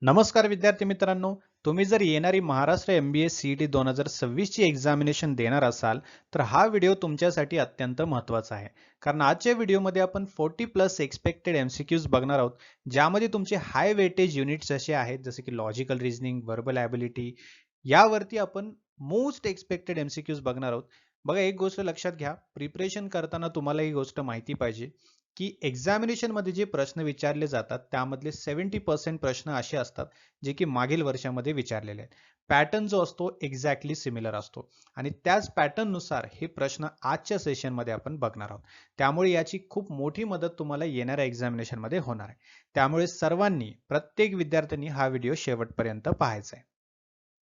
नमस्कार विद्यार्थी मित्रांनो, तुम्ही जर येणारी महाराष्ट्र MBA CET 2026 ची एक्झामिनेशन देणार असाल, तर हा व्हिडिओ तुमच्यासाठी अत्यंत महत्त्वाचा आहे. कारण आजच्या व्हिडिओमध्ये आपण 40+ एक्सपेक्टेड MCQs बघणार आहोत, ज्यामध्ये तुमचे हाय वेटेज युनिट्स असे आहेत, जसे की लॉजिकल रिझनिंग, व्हर्बल ॲबिलिटी यावरती आपण मोस्ट एक्सपेक्टेड MCQs बघणार आहोत. बघा, एक गोष्ट लक्षात घ्या, प्रिपरेशन करताना तुम्हाला ही गोष्ट माहिती पाहिजे, की एक्झामिनेशनमध्ये जे प्रश्न विचारले जातात त्यामधले 70% प्रश्न असे असतात जे की मागील वर्षामध्ये विचारलेले आहेत. पॅटर्न जो असतो एक्झॅक्टली सिमिलर असतो आणि त्याच पॅटर्ननुसार हे प्रश्न आजच्या सेशनमध्ये आपण बघणार आहोत. त्यामुळे याची खूप मोठी मदत तुम्हाला येणाऱ्या एक्झामिनेशनमध्ये होणार आहे. त्यामुळे सर्वांनी, प्रत्येक विद्यार्थ्यांनी हा व्हिडिओ शेवटपर्यंत पाहायचा आहे.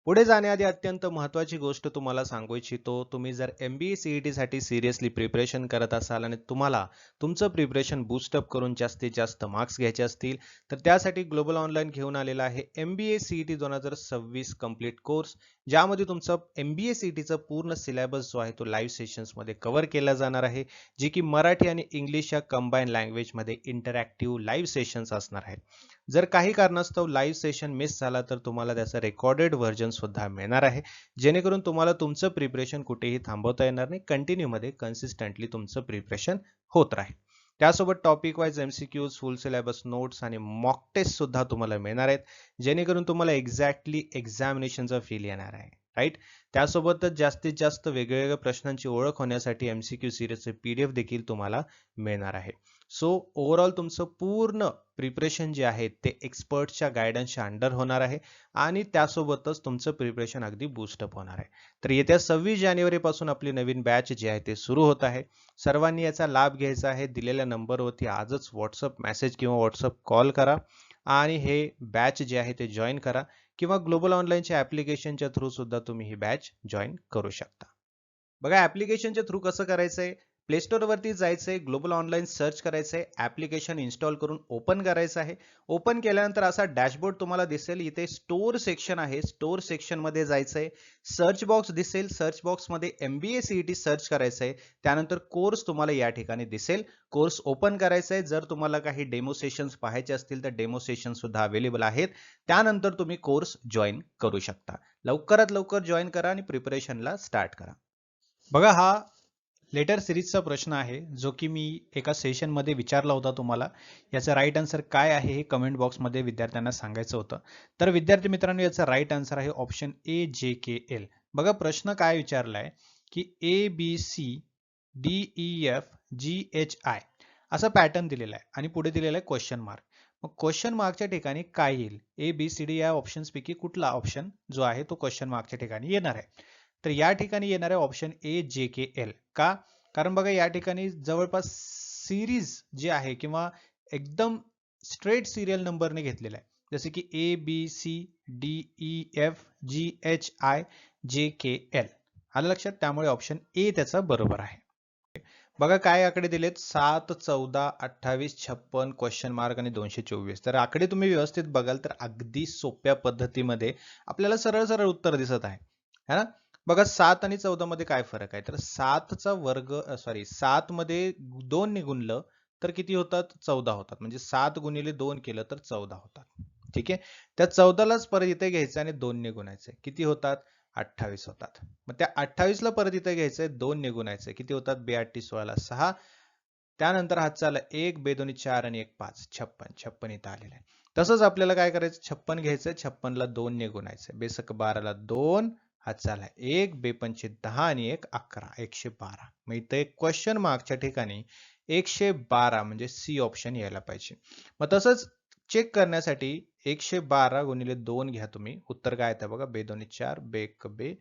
पुढे जाण्याआधी अत्यंत महत्त्वाची गोष्ट तुम्हाला सांगू इच्छितो. तुम्ही जर MBA CET साठी सिरियसली प्रिपरेशन करत असाल आणि तुम्हाला तुमचं प्रिपरेशन बूस्टअप करून जास्तीत जास्त मार्क्स घ्यायचे असतील, तर त्यासाठी ग्लोबल ऑनलाईन घेऊन आलेला आहे MBA CET 2026 कंप्लीट कोर्स, ज्यामध्ये तुमचं MBA CETचं पूर्ण सिलेबस जो आहे तो लाईव्ह सेशन्समध्ये कव्हर केला जाणार आहे, जे की मराठी आणि इंग्लिश या कंबाईन लँग्वेजमध्ये इंटरॅक्टिव्ह लाईव्ह सेशन्स असणार आहेत. जर काही कारणास्तव लाईव्ह सेशन मिस झाला तर तुम्हाला त्याचं रेकॉर्डेड व्हर्जन सुद्धा मिळणार आहे, जेणेकरून तुम्हाला तुमचं प्रिपरेशन कुठेही थांबवता येणार नाही, कंटिन्यूमध्ये कन्सिस्टंटली तुमचं प्रिपरेशन होत राहील. त्यासोबत टॉपिक वाईज MCQs, फुल सिलेबस नोट्स आणि मॉक टेस्ट सुद्धा तुम्हाला मिळणार आहेत, जेणेकरून तुम्हाला एक्झॅक्टली एक्झामिनेशनचा फील येणार आहे. राईट. त्यासोबतच जास्तीत जास्त वेगवेगळ्या प्रश्नांची ओळख होण्यासाठी MCQ सिरीजचे PDF देखील तुम्हाला मिळणार आहे. सो ओव्हरऑल तुमचं पूर्ण प्रिपरेशन जे आहे ते एक्सपर्टच्या गायडन्सच्या अंडर होणार आहे आणि त्यासोबतच तुमचं प्रिपरेशन अगदी बूस्टअप होणार आहे. तर येत्या 26 जानेवारीपासून आपली नवीन बॅच जी आहे ते सुरू होत आहे. सर्वांनी याचा लाभ घ्यायचा आहे. दिलेल्या नंबरवरती आजच WhatsApp मेसेज किंवा WhatsApp कॉल करा आणि हे बॅच जे आहे ते जॉईन करा किंवा ग्लोबल ऑनलाईनच्या ॲप्लिकेशनच्या थ्रू सुद्धा तुम्ही ही बॅच जॉईन करू शकता. बघा, ॲप्लिकेशनच्या थ्रू कसं करायचंय? प्ले स्टोअरवरती जायचंय, ग्लोबल ऑनलाईन सर्च करायचंय, ॲप्लिकेशन इन्स्टॉल करून ओपन करायचं आहे. ओपन केल्यानंतर असा डॅशबोर्ड तुम्हाला दिसेल. इथे स्टोअर सेक्शन आहे. स्टोअर सेक्शनमध्ये जायचंय. सर्च बॉक्स दिसेल. सर्च बॉक्समध्ये MBA CET सर्च करायचंय. त्यानंतर कोर्स तुम्हाला या ठिकाणी दिसेल. कोर्स ओपन करायचा आहे. जर तुम्हाला काही डेमो सेशन्स पाहायचे असतील तर डेमो सेशन सुद्धा अवेलेबल आहेत. त्यानंतर तुम्ही कोर्स जॉईन करू शकता. लवकरात लवकर जॉईन करा आणि प्रिपरेशनला स्टार्ट करा. बघा, हा लेटर सिरीजचा प्रश्न आहे, जो की मी एका सेशनमध्ये विचारला होता तुम्हाला. याचा राईट आन्सर काय आहे हे कमेंट बॉक्समध्ये विद्यार्थ्यांना सांगायचं होतं. तर विद्यार्थी मित्रांनो, याचा राईट आन्सर आहे ऑप्शन ए, JKL. बघा, प्रश्न काय विचारलाय की ABCDEFGHI असा पॅटर्न दिलेला आहे आणि पुढे दिलेला आहे क्वेश्चन मार्क. मग क्वेश्चन मार्कच्या ठिकाणी काय येईल? ABCD या ऑप्शन्सपैकी कुठला ऑप्शन जो आहे तो क्वेश्चन मार्कच्या ठिकाणी येणार आहे? तर या ठिकाणी येणार आहे ऑप्शन ए, JKL. का? कारण बघा, या ठिकाणी जवळपास सिरीज जे आहे किंवा एकदम स्ट्रेट सिरियल नंबरने घेतलेला आहे, जसे की ABCDEFGHIJKL. आलं लक्षात? त्यामुळे ऑप्शन ए त्याचा बरोबर आहे. बघा, काय आकडे दिलेत: 7, 14, 28, 56, क्वेश्चन मार्क आणि 224. तर आकडे तुम्ही व्यवस्थित बघाल तर अगदी सोप्या पद्धतीमध्ये आपल्याला सरळ सरळ उत्तर दिसत आहे, है ना? बघा, 7 आणि 14 मध्ये काय फरक आहे? तर 7 मध्ये 2 ने गुणलं तर किती होतात? 14 होतात. म्हणजे 7 गुणिले 2 केलं तर 14 होतात. ठीक आहे. त्या 14लाच परत इथे घ्यायचं आणि 2 ने गुणायचं. किती होतात? 28 होतात. मग त्या 28ला परत इथे घ्यायचंय, 2 ने गुणायचंय. किती होतात? 2 16 6. त्यानंतर हातचा आला 1, 2 2 4 आणि 1 5. 56. 56 इथं आलेलं आहे. तसंच आपल्याला काय करायचं? 56 घ्यायचंय, 56ला 2 ने गुणायचंय. बेसक 12ला 2, हातचा आला 1, 2 पंचे 10 आणि 1 11. 112. मग इथे एक क्वेश्चन मार्कच्या ठिकाणी 112 म्हणजे सी ऑप्शन यायला पाहिजे. मग तसंच चेक करण्यासाठी 112 गुणिले 2 घ्या तुम्ही. उत्तर काय येतं बघा? 2 2 4, 2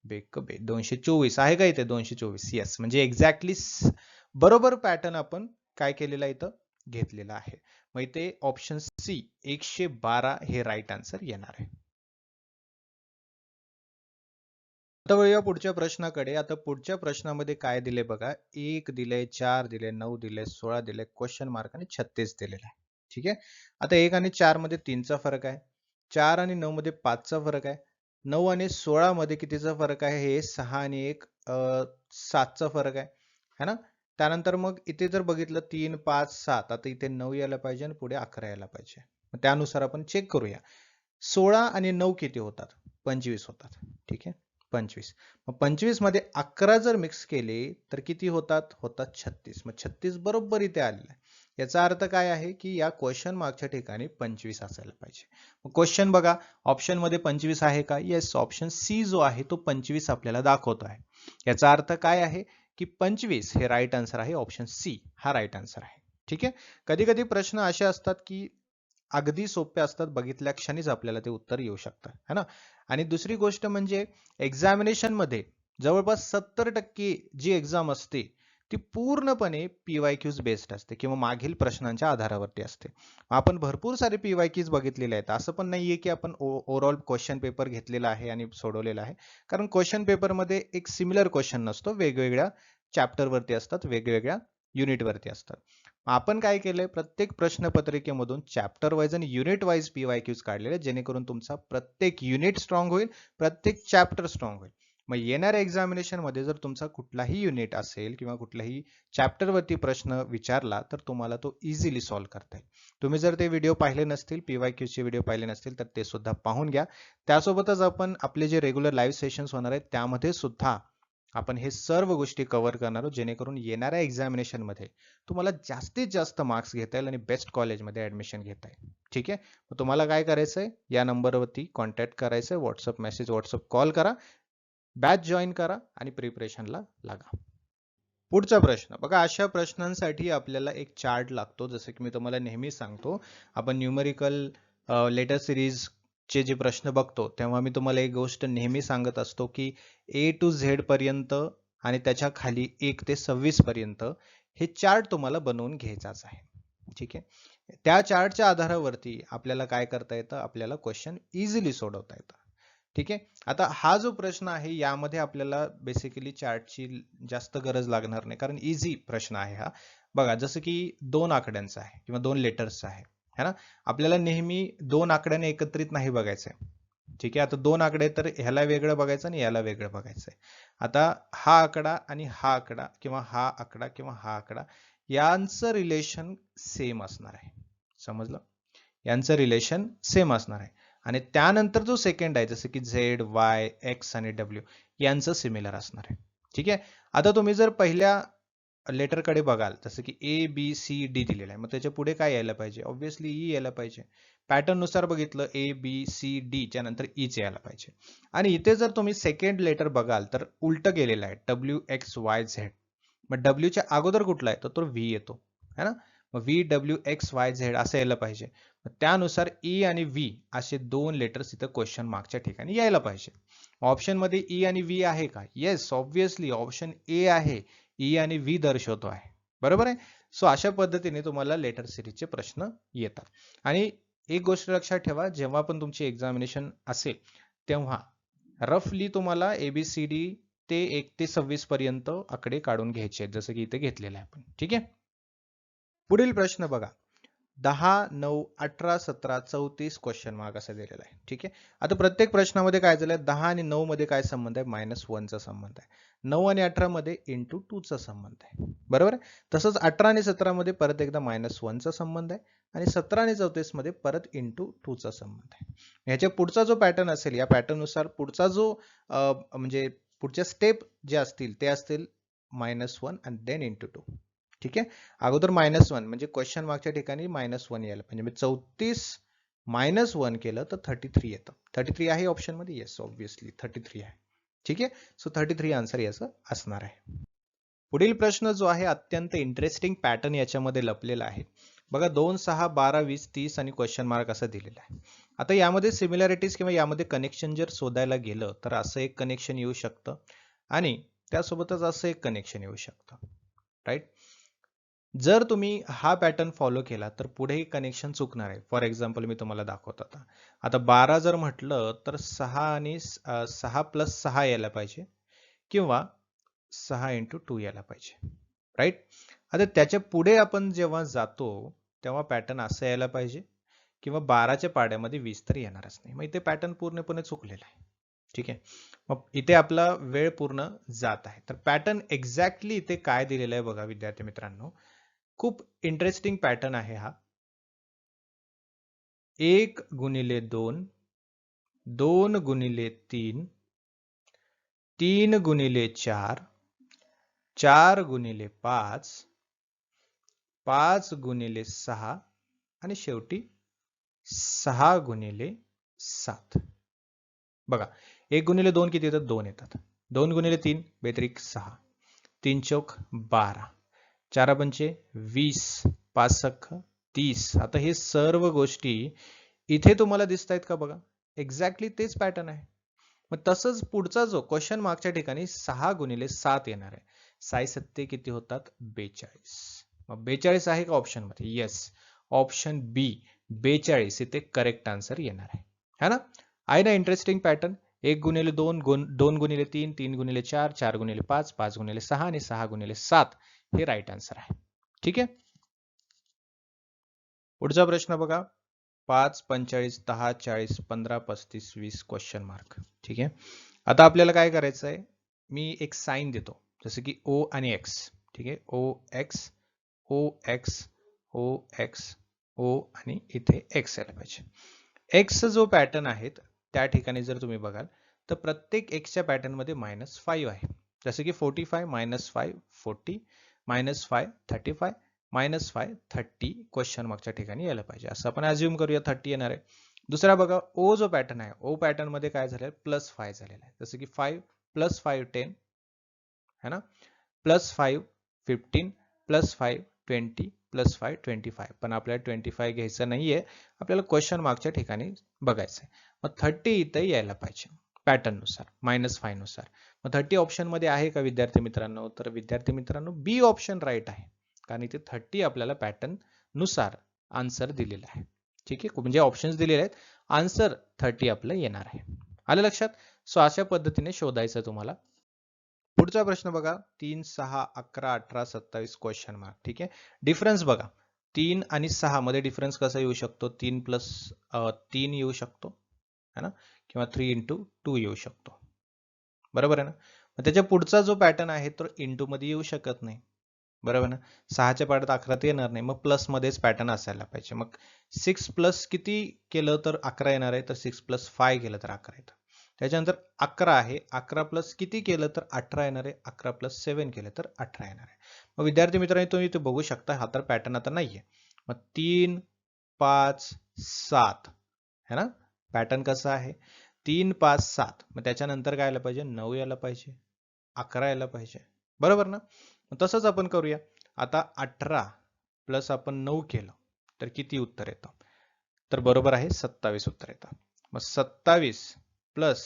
1 2 224 आहे का इथे? 224. येस, म्हणजे एक्झॅक्टली बरोबर पॅटर्न आपण काय केलेला इथं घेतलेला आहे. मग इथे ऑप्शन सी 112 हे राईट आन्सर येणार आहे. आता वळूया पुढच्या प्रश्नाकडे. आता पुढच्या प्रश्नामध्ये काय दिले बघा? 1 दिले, 4 दिले, 9 दिले, 16 दिले, क्वेश्चन मार्क आणि 36 दिलेला आहे. ठीक आहे. आता 1 आणि 4 मध्ये 3चा फरक आहे. 4 आणि 9 मध्ये 5चा फरक आहे. 9 आणि 16 मध्ये कितीचा फरक आहे? हे 6 आणि 1 7चा फरक आहे. है ना? त्यानंतर मग इथे जर बघितलं 3, 5, 7. आता इथे 9 यायला पाहिजे आणि पुढे 11 यायला पाहिजे. त्यानुसार आपण चेक करूया. 16 आणि 9 किती होतात? 25 होतात. ठीक आहे, 25. मग 25 मध्ये 11 जर मिक्स केले तर किती होतात? होतात 36. मग 36 बरोबर इथे आलेला आहे. याचा अर्थ काय आहे की या क्वेश्चन मार्कच्या ठिकाणी 25 असायला पाहिजे. मग क्वेश्चन बघा, ऑप्शन मध्ये 25 आहे का? येस, ऑप्शन सी जो आहे तो 25 आपल्याला दाखवतो आहे. याचा अर्थ काय आहे की 25 हे राईट आन्सर आहे. ऑप्शन सी हा राईट आन्सर आहे. ठीक आहे. कधी कधी प्रश्न असे असतात की अगदी सोपे असतात, बघितल्या क्षणीच आपल्याला ते उत्तर येऊ शकतं, है ना. आणि दुसरी गोष्ट म्हणजे एक्झामिनेशन मध्ये जवळपास 70% जी एक्झाम असते ती पूर्णपणे पीवायक्यूज बेस्ड असते किंवा मागील प्रश्नांच्या आधारावरती असते. आपण भरपूर सारे पीवायक्यूज बघितलेले आहेत. असं पण नाहीये की आपण ओव्हरऑल क्वेश्चन पेपर घेतलेला आहे आणि सोडवलेला आहे. कारण क्वेश्चन पेपरमध्ये एक सिमिलर क्वेश्चन नसतो, वेगवेगळ्या चॅप्टर वरती असतात, वेगवेगळ्या युनिट वरती असतात. आपण काय केलंय, प्रत्येक प्रश्नपत्रिकेमधून चॅप्टर वाईज आणि युनिट वाईज पीवायक्यूज काढलेले, जेणेकरून तुमचा प्रत्येक युनिट स्ट्रॉंग होईल, प्रत्येक चॅप्टर स्ट्रॉंग होईल. मग येणाऱ्या एक्झामिनेशन मध्ये जर तुमचा कुठलाही युनिट असेल किंवा कुठल्याही चॅप्टर वरती प्रश्न विचारला तर तुम्हाला तो इझिली सॉल्व्ह करता येईल. तुम्ही जर ते व्हिडिओ पाहिले नसतील, पीवायक्यूचे व्हिडिओ पाहिले नसतील, तर ते सुद्धा पाहून घ्या. त्यासोबतच आपण आपले जे रेग्युलर लाईव्ह सेशन्स होणार आहेत त्यामध्ये सुद्धा आपण हे सर्व गोष्टी कव्हर करणार आहोत, जेणेकरून येणाऱ्या एक्झामिनेशन मध्ये तुम्हाला जास्तीत जास्त मार्क्स घेता येईल आणि बेस्ट कॉलेजमध्ये ऍडमिशन घेता येईल. ठीक आहे. मग तुम्हाला काय करायचंय, या नंबरवरती कॉन्टॅक्ट करायचंय, व्हॉट्सअप मेसेज, व्हॉट्सअप कॉल करा, बॅच जॉईन करा आणि प्रिपरेशनला लागा. पुढचा प्रश्न बघा, अशा प्रश्नांसाठी आपल्याला एक चार्ट लागतो. जसं की मी तुम्हाला नेहमी सांगतो, आपण न्यूमेरिकल लेटर सिरीज चे जे प्रश्न बघतो तेव्हा मी तुम्हाला एक गोष्ट नेहमी सांगत असतो की A to Z पर्यंत आणि त्याच्या खाली 1 ते 26 पर्यंत हे चार्ट तुम्हाला बनवून घ्यायचाच आहे. ठीक आहे. त्या चार्टच्या आधारावरती आपल्याला काय करता येतं, आपल्याला क्वेश्चन इझिली सोडवता येतं. ठीक आहे. आता हा जो प्रश्न आहे यामध्ये आपल्याला बेसिकली चार्टची जास्त गरज लागणार नाही, कारण इझी प्रश्न आहे हा. बघा, जसं की 2 आकड्यांचा आहे किंवा 2 लेटर्सचा आहे, है ना. आपल्याला नेहमी 2 आकड्याने एकत्रित नाही बघायचंय. ठीक आहे. आता 2 आकडे तर ह्याला वेगळं बघायचं आणि याला वेगळं बघायचंय. आता हा आकडा आणि हा आकडा किंवा हा आकडा किंवा हा आकडा यांचं रिलेशन सेम असणार आहे. समजलं? यांचं रिलेशन सेम असणार आहे. आणि त्यानंतर जो सेकंड आहे, जसं की झेड, वाय, एक्स आणि डब्ल्यू यांचं सिमिलर असणार आहे. ठीक आहे. आता तुम्ही जर पहिल्या लेटरकडे बघाल, जसं की ए बी सी डी दिलेलं आहे, मग त्याच्या पुढे काय यायला पाहिजे? ऑब्व्हियसली ई यायला पाहिजे. पॅटर्न नुसार बघितलं, ए बी सी डी च्या नंतर ईच यायला पाहिजे. आणि इथे जर तुम्ही सेकंड लेटर बघाल तर उलट गेलेलं आहे, डब्ल्यू एक्स वाय झेड. मग डब्ल्यू च्या अगोदर कुठला आहे तर तो व्ही येतो, है ना. मग V W x Y Z असं यायला पाहिजे. मग त्यानुसार ई आणि व्ही असे 2 लेटर्स इथं क्वेश्चन मार्कच्या ठिकाणी यायला पाहिजे. ऑप्शन मध्ये ई आणि व्ही आहे का? येस, ऑब्व्हियसली ऑप्शन ए आहे, ई आणि व्ही दर्शवतो आहे. बरोबर आहे. सो अशा पद्धतीने तुम्हाला लेटर सिरीजचे प्रश्न येतात. आणि एक गोष्ट लक्षात ठेवा, जेव्हा पण तुमची एक्झामिनेशन असेल तेव्हा रफली तुम्हाला एबीसीडी ते 1 ते 26 पर्यंत आकडे काढून घ्यायचे आहेत, जसं की इथे घेतलेलं आहे आपण. ठीक आहे. पुढील प्रश्न बघा, 10, 9, 18, 17, 34 क्वेश्चन मार्क असं दिलेला आहे. ठीक आहे. आता प्रत्येक प्रश्नामध्ये काय झालंय, 10 आणि 9 मध्ये काय संबंध आहे? -1 चा संबंध आहे. 9 आणि 18 मध्ये × 2 चा संबंध आहे. बरोबर आहे. तसंच 18 आणि 17 मध्ये परत एकदा -1 चा संबंध आहे आणि 17 आणि 34 मध्ये परत × 2 चा संबंध आहे. ह्याच्या पुढचा जो पॅटर्न असेल, या पॅटर्न नुसार पुढचा जो म्हणजे पुढच्या स्टेप जे असतील ते असतील -1 आणि देन × 2. ठीक आहे. अगोदर -1 म्हणजे क्वेश्चन मार्कच्या ठिकाणी -1 यायला पाहिजे. म्हणजे 34 -1 केलं तर 33 येतं. 33 आहे ऑप्शन मध्ये? येस, ऑब्व्हियसली 33 आहे. ठीक आहे. सो 33 आन्सर याचं असणार आहे. पुढील प्रश्न जो आहे, अत्यंत इंटरेस्टिंग पॅटर्न याच्यामध्ये लपलेला आहे. बघा, 2, 6, 12, 20, 30 आणि क्वेश्चन मार्क असं दिलेलं आहे. आता यामध्ये सिमिलॅरिटीज किंवा यामध्ये कनेक्शन जर शोधायला गेलं तर असं एक कनेक्शन येऊ शकतं आणि त्यासोबतच असं एक कनेक्शन येऊ शकतं. राईट. जर तुम्ही हा पॅटर्न फॉलो केला तर पुढे कनेक्शन चुकणार आहे. फॉर एक्झाम्पल मी तुम्हाला दाखवतो आता 12 जर म्हटलं तर 6 आणि 6 + 6 यायला पाहिजे किंवा 6 × 2 यायला पाहिजे. राईट. आता त्याच्या पुढे आपण जेव्हा जातो तेव्हा पॅटर्न असं यायला पाहिजे किंवा 12च्या पाड्यामध्ये 20 तर येणारच नाही. मग इथे पॅटर्न पूर्णपणे चुकलेला आहे. ठीक आहे. मग इथे आपला वेळ पूर्ण जात आहे. तर पॅटर्न एक्झॅक्टली इथे काय दिलेलं आहे बघा विद्यार्थी मित्रांनो. खूप इंटरेस्टिंग पॅटर्न आहे हा. 1 × 2 2 गुणिले 3, 3 गुणिले 4, 4 गुणिले 5, 5 गुणिले 6 आणि शेवटी 6 गुणिले 7. बघा 1 गुणिले 2 किती येतात? 2 येतात. 2 गुणिले 3 बेत्रिक 6, 3 चौक 12, 4 पंचे 20, 5 सख 30. आता हे सर्व गोष्टी इथे तुम्हाला दिसत आहेत का? बघा एक्झॅक्टली तेच पॅटर्न आहे. मग तसंच पुढचा जो क्वेश्चन मार्कच्या ठिकाणी 6 गुणिले 7 येणार आहे. 6 सत्ते किती होतात? 42. मग 42 आहे का ऑप्शन मध्ये? येस, ऑप्शन बी 42 इथे करेक्ट आन्सर येणार आहे. है ना? आहे ना इंटरेस्टिंग पॅटर्न? 1 गुणिले 2, 2 गुणिले 3, 3 गुणिले 4, 4 गुणिले 5, 5 गुणिले 6 आणि 6 गुणिले 7 हे राईट आन्सर आहे. ठीक आहे. पुढचा प्रश्न बघा. 5, 45, 10, 40, 15, 35, 20 क्वेश्चन मार्क. ठीक आहे. आता आपल्याला काय करायचं आहे? मी एक साइन देतो, जसं की ओ आणि एक्स. ठीक आहे. ओ एक्स, ओ एक्स, ओ एक्स, ओ आणि इथे एक्स यायला पाहिजे. एक्स जो पॅटर्न आहे त्या ठिकाणी जर तुम्ही बघाल तर प्रत्येक एक्सच्या पॅटर्न मध्ये -5 आहे. जसं की 45 -5 40, -5 35, -5 30 क्वेश्चन मार्कच्या ठिकाणी यायला पाहिजे. असं आपण अज्युम करूया 30 येणार आहे. दुसरा बघा ओ जो पॅटर्न आहे, ओ पॅटर्न मध्ये काय झालेलं आहे? +5 झालेलं आहे. जसं की 5 + 5 10 है ना, +5 15, +5 20, +5 25. पण आपल्याला 25 घ्यायचं नाहीये, आपल्याला क्वेश्चन मार्कच्या ठिकाणी बघायचं आहे. मग 30 इथे यायला पाहिजे पॅटर्न नुसार, -5 नुसार. मग 30 ऑप्शन मध्ये आहे का विद्यार्थी मित्रांनो? तर विद्यार्थी मित्रांनो बी ऑप्शन राईट आहे, कारण इथे 30 आपल्याला पॅटर्न नुसार आन्सर दिलेला आहे. ठीक आहे, म्हणजे ऑप्शन्स दिलेले आहेत, आन्सर 30 आपलं येणार आहे. आलं लक्षात? सो अशा पद्धतीने शोधायचं तुम्हाला. पुढचा प्रश्न बघा. 3, 6, 11, 18, 27 क्वेश्चन मार्क. ठीक आहे. डिफरन्स बघा. 3 आणि 6 मध्ये डिफरन्स कसा येऊ शकतो? 3 + 3 येऊ शकतो, है ना, किंवा 3 × 2 येऊ शकतो. बरोबर आहे ना? मग त्याच्या पुढचा जो पॅटर्न आहे तो इंटू मध्ये येऊ शकत नाही. बरोबर ना? 6च्या पाड्यात 11 तर येणार नाही, मग प्लस मध्येच पॅटर्न असायला पाहिजे. मग 6 प्लस किती केलं तर 11 येणार आहे? तर 6 + 5 केलं तर 11 येतं. त्याच्यानंतर 11 आहे, 11 प्लस किती केलं तर 18 येणार आहे? 11 + 7 केलं तर 18 येणार आहे. मग विद्यार्थी मित्रांनो तुम्ही इथे बघू शकता, हा तर पॅटर्न आता नाहीये. मग 3, 5, 7 है ना, पॅटर्न कसा आहे? 3, 5, 7. मग त्याच्यानंतर काय यायला पाहिजे? 9 यायला पाहिजे, 11 यायला पाहिजे. बरोबर ना? तसंच आपण करूया. आता 18 प्लस आपण 9 केलं तर किती उत्तर येतं? तर बरोबर आहे 27 उत्तर येतं. मग 27 प्लस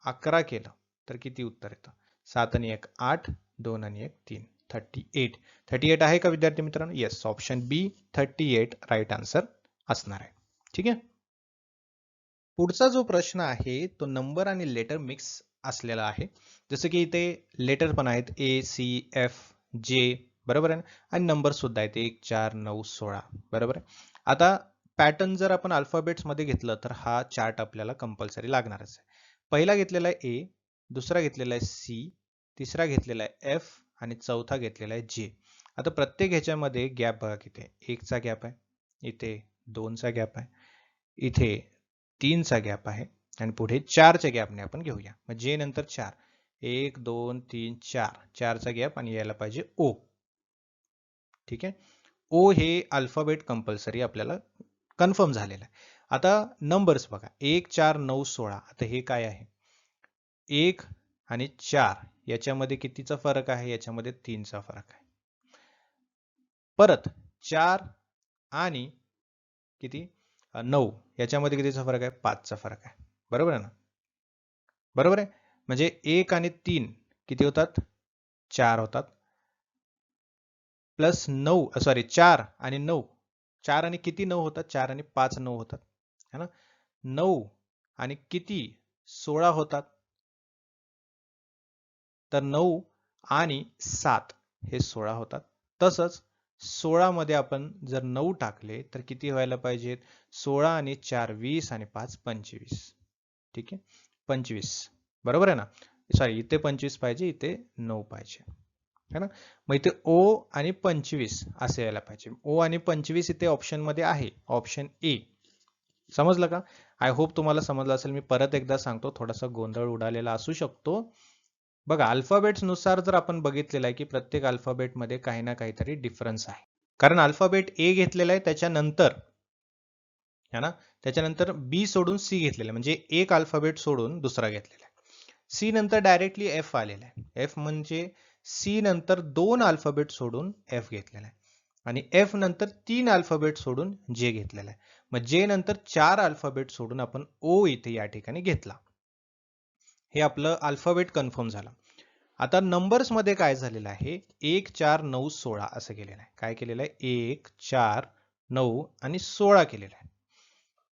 11 केलं तर किती उत्तर येतं? 7 आणि 1 8, 2 आणि 1 3, 38. 38 आहे का विद्यार्थी मित्रांनो? येस, ऑप्शन बी 38 राईट आन्सर असणार आहे. ठीक आहे. पुढचा जो प्रश्न आहे तो नंबर आणि लेटर मिक्स असलेला आहे. जसं की इथे लेटर पण आहेत A, C, F, J, बरोबर आहे ना, आणि नंबर सुद्धा आहेत 1 4 9 16. बरोबर आहे. आता पॅटर्न जर आपण अल्फाबेट्स मध्ये घेतलं तर हा चार्ट आपल्याला कंपल्सरी लागणारच आहे. पहिला घेतलेला आहे A, दुसरा घेतलेला आहे C, तिसरा घेतलेला आहे F आणि चौथा घेतलेला आहे J. आता प्रत्येक ह्याच्यामध्ये गॅप बघा किती आहे. 1 चा गॅप आहे, इथे 2 चा गॅप आहे, इथे 3 चा गॅप आहे आणि पुढे 4 च्या गॅपने आपण घेऊया. मग जे नंतर 4, 1 2 3 4, 4 चा गॅप आणि यायला पाहिजे O. ठीक आहे. O हे अल्फाबेट कंपल्सरी आपल्याला कन्फर्म झालेलं आहे. आता नंबर्स बघा 1 4 9 16. आता हे काय आहे? 1 आणि 4 याच्यामध्ये कितीचा फरक आहे? याच्यामध्ये 3 चा फरक आहे. परत 4 आणि किती 9 याच्यामध्ये कितीचा फरक आहे? 5 चा फरक आहे. बरोबर आहे ना? बरोबर आहे. म्हणजे 1 आणि 3 किती होतात? 4 होतात. प्लस 9 सॉरी 4 आणि 9, 4 आणि किती 9 होतात? 4 आणि 5 9 होतात, है ना. 9 आणि किती 16 होतात. तर 9 आणि 7 हे 16 होतात. तसंच 16 मध्ये आपण जर 9 टाकले तर किती व्हायला पाहिजेत? 16 आणि 4 20 आणि 5 25. ठीक आहे, 25. बरोबर आहे ना. सॉरी इथे 25 पाहिजे, इथे 9 पाहिजे, है ना. मग इथे O आणि 25 असे यायला पाहिजे. O आणि 25 इथे ऑप्शन मध्ये आहे, ऑप्शन ए. समजलं का? आय होप तुम्हाला समजलं असेल. मी परत एकदा सांगतो, थोडासा गोंधळ उडालेला असू शकतो. बघा, अल्फाबेट्स नुसार जर आपण बघितलेलं आहे की प्रत्येक अल्फाबेटमध्ये काही ना काहीतरी डिफरन्स आहे. कारण अल्फाबेट ए घेतलेला आहे, त्याच्यानंतर है ना, त्याच्यानंतर बी सोडून सी घेतलेला आहे, म्हणजे एक अल्फाबेट सोडून दुसरा घेतलेला आहे. सी नंतर डायरेक्टली एफ आलेला आहे. एफ म्हणजे सी नंतर 2 अल्फाबेट सोडून एफ घेतलेला आहे आणि एफ नंतर 3 अल्फाबेट सोडून जे घेतलेला आहे. मग जे नंतर 4 अल्फाबेट सोडून आपण ओ इथे या ठिकाणी घेतला. हे आपलं अल्फाबेट कन्फर्म झालं. आता नंबर्स मध्ये काय झालेलं आहे, 1 4 9 16 असं केलेलं आहे. काय केलेलं आहे, 1 4 9 आणि 16 केलेलं आहे.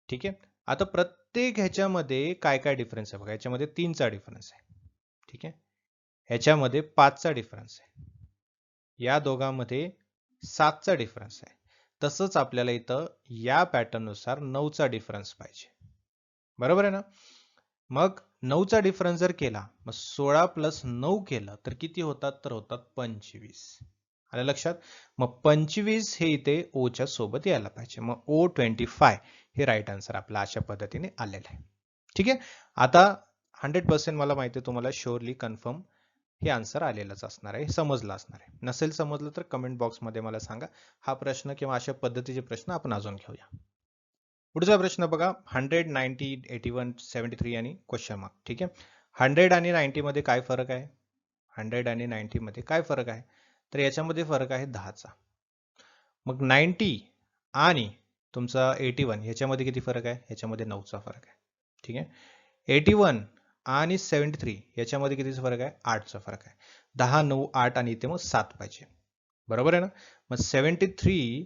ठीक आहे. आता प्रत्येक ह्याच्यामध्ये काय काय डिफरन्स आहे बघा. ह्याच्यामध्ये 3चा डिफरन्स आहे. ठीक आहे. ह्याच्यामध्ये 5चा डिफरन्स आहे. या दोघांमध्ये 7चा डिफरन्स आहे. तसंच आपल्याला इथं या पॅटर्न नुसार 9चा डिफरन्स पाहिजे. बरोबर आहे ना. मग 9चा डिफरन्स जर केला, मग 16 प्लस 9 केलं तर किती होतात, तर होतात 25. आलं लक्षात. मग 25 हे इथे ओच्या सोबत यायला पाहिजे. मग O25 हे राईट आन्सर आपला अशा पद्धतीने आलेलं आहे. ठीक आहे. आता 100% मला माहिती आहे तुम्हाला शुअरली कन्फर्म हे आन्सर आलेलंच असणार आहे, समजलं असणार आहे. नसेल समजलं तर कमेंट बॉक्समध्ये मला सांगा. हा प्रश्न किंवा अशा पद्धतीचे प्रश्न आपण अजून घेऊया. पुढचा प्रश्न बघा, 100 90 81 73 आणि क्वेश्चन मार्क. ठीक आहे. 100 आणि 90 मध्ये काय फरक आहे, 100 आणि 90 मध्ये काय फरक आहे, तर याच्यामध्ये फरक आहे 10चा. मग 90 आणि तुमचा 81 ह्याच्यामध्ये किती फरक आहे, ह्याच्यामध्ये 9चा फरक आहे. ठीक आहे. 81 आणि 73 याच्यामध्ये कितीचा फरक आहे, 8चा फरक आहे. 10 9 8 आणि इथे मग 7 पाहिजे. बरोबर आहे ना. मग 73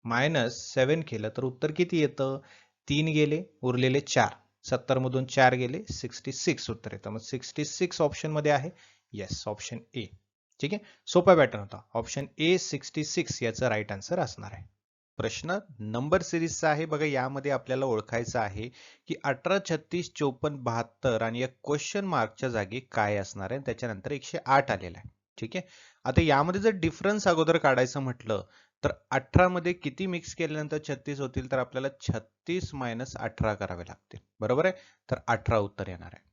मायनस 7 केलं तर उत्तर किती येतं, 3 गेले उरलेले 4, 70 मधून 4 गेले 66 उत्तर येतं. मग 66 ऑप्शन मध्ये आहे. Yes, option A. ठीक आहे. सोपा पॅटर्न होता. ऑप्शन ए 66 याचा राईट आन्सर असणार आहे. प्रश्न नंबर सिरीजचा आहे बघा. यामध्ये आपल्याला ओळखायचं आहे की 18 36 54 72 आणि या क्वेश्चन मार्कच्या जागी काय असणार आहे, त्याच्यानंतर 108 आलेला आहे. ठीक आहे. आता यामध्ये जर डिफरन्स अगोदर काढायचं म्हटलं तर 18 मध्ये किती मिक्स केल्यानंतर 36 होतील, तर आपल्याला 36 मायनस 18 करावे लागतील. बरोबर आहे. तर 18 उत्तर येणार आहे.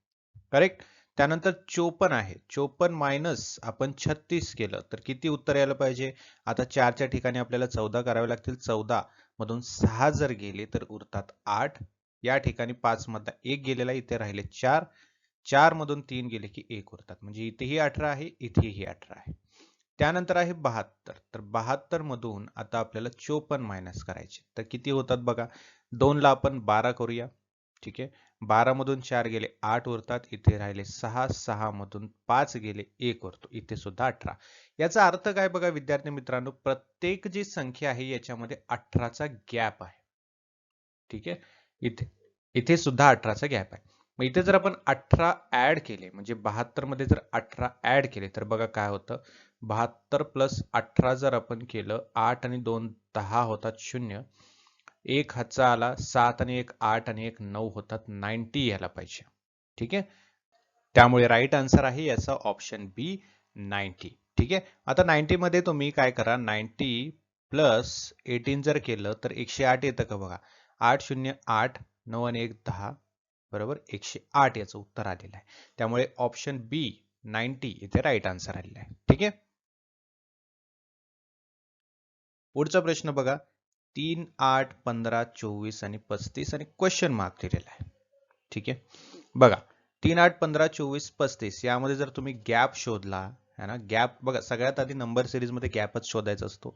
करेक्ट. त्यानंतर 54 आहे. 54 मायनस आपण 36 केलं तर किती उत्तर यायला पाहिजे, आता 4च्या ठिकाणी आपल्याला 14 करावे लागतील. 14 मधून 6 जर गेले तर उरतात 8. या ठिकाणी 5 मधला 1 गेलेला, इथे राहिले 4. 4 मधून 3 गेले की 1 उरतात, म्हणजे इथेही 18 आहे, इथेही 18 आहे. त्यानंतर आहे 72. तर 72 मधून आता आपल्याला 54 मायनस करायचे, तर किती होतात बघा. 2 ला आपण 12 करूया. ठीक आहे. 12 मधून 4 गेले 8 उरतात, इथे राहिले 6. 6 मधून 5 गेले 1 उरतो, इथे सुद्धा 18. याचा अर्थ काय बघा विद्यार्थी मित्रांनो, प्रत्येक जी संख्या आहे याच्यामध्ये 18चा गॅप आहे. ठीक आहे. इथे इथे सुद्धा 18चा गॅप आहे. मग इथे जर आपण 18 ऍड केले, म्हणजे 72 मध्ये जर 18 ऍड केले तर बघा काय होतं. 72 प्लस 18 जर आपण केलं, 8 आणि 2 10 होतात 0. 1 हातचा आला 7 आणि 1 8 आणि 1 9 होतात, 90 यायला पाहिजे. ठीक आहे. त्यामुळे राईट आन्सर आहे याचा ऑप्शन बी 90. ठीक आहे. आता 90 मध्ये तुम्ही काय करा, 90 प्लस 18 जर केलं तर 108 येतं का बघा. 8 0 8 9 आणि 1 10 बरोबर 108 याचं उत्तर आलेलं आहे. त्यामुळे ऑप्शन बी 90 इथे राईट आन्सर आलेला आहे. ठीक आहे. पुढचा प्रश्न बघा, 3 8 15 24 आणि 35 आणि क्वेश्चन मार्क दिलेला आहे. ठीक आहे. बघा 3 8 15 24 35 यामध्ये जर तुम्ही गॅप शोधला है ना, गॅप बघा सगळ्यात आधी नंबर सिरीज मध्ये गॅपच शोधायचा असतो.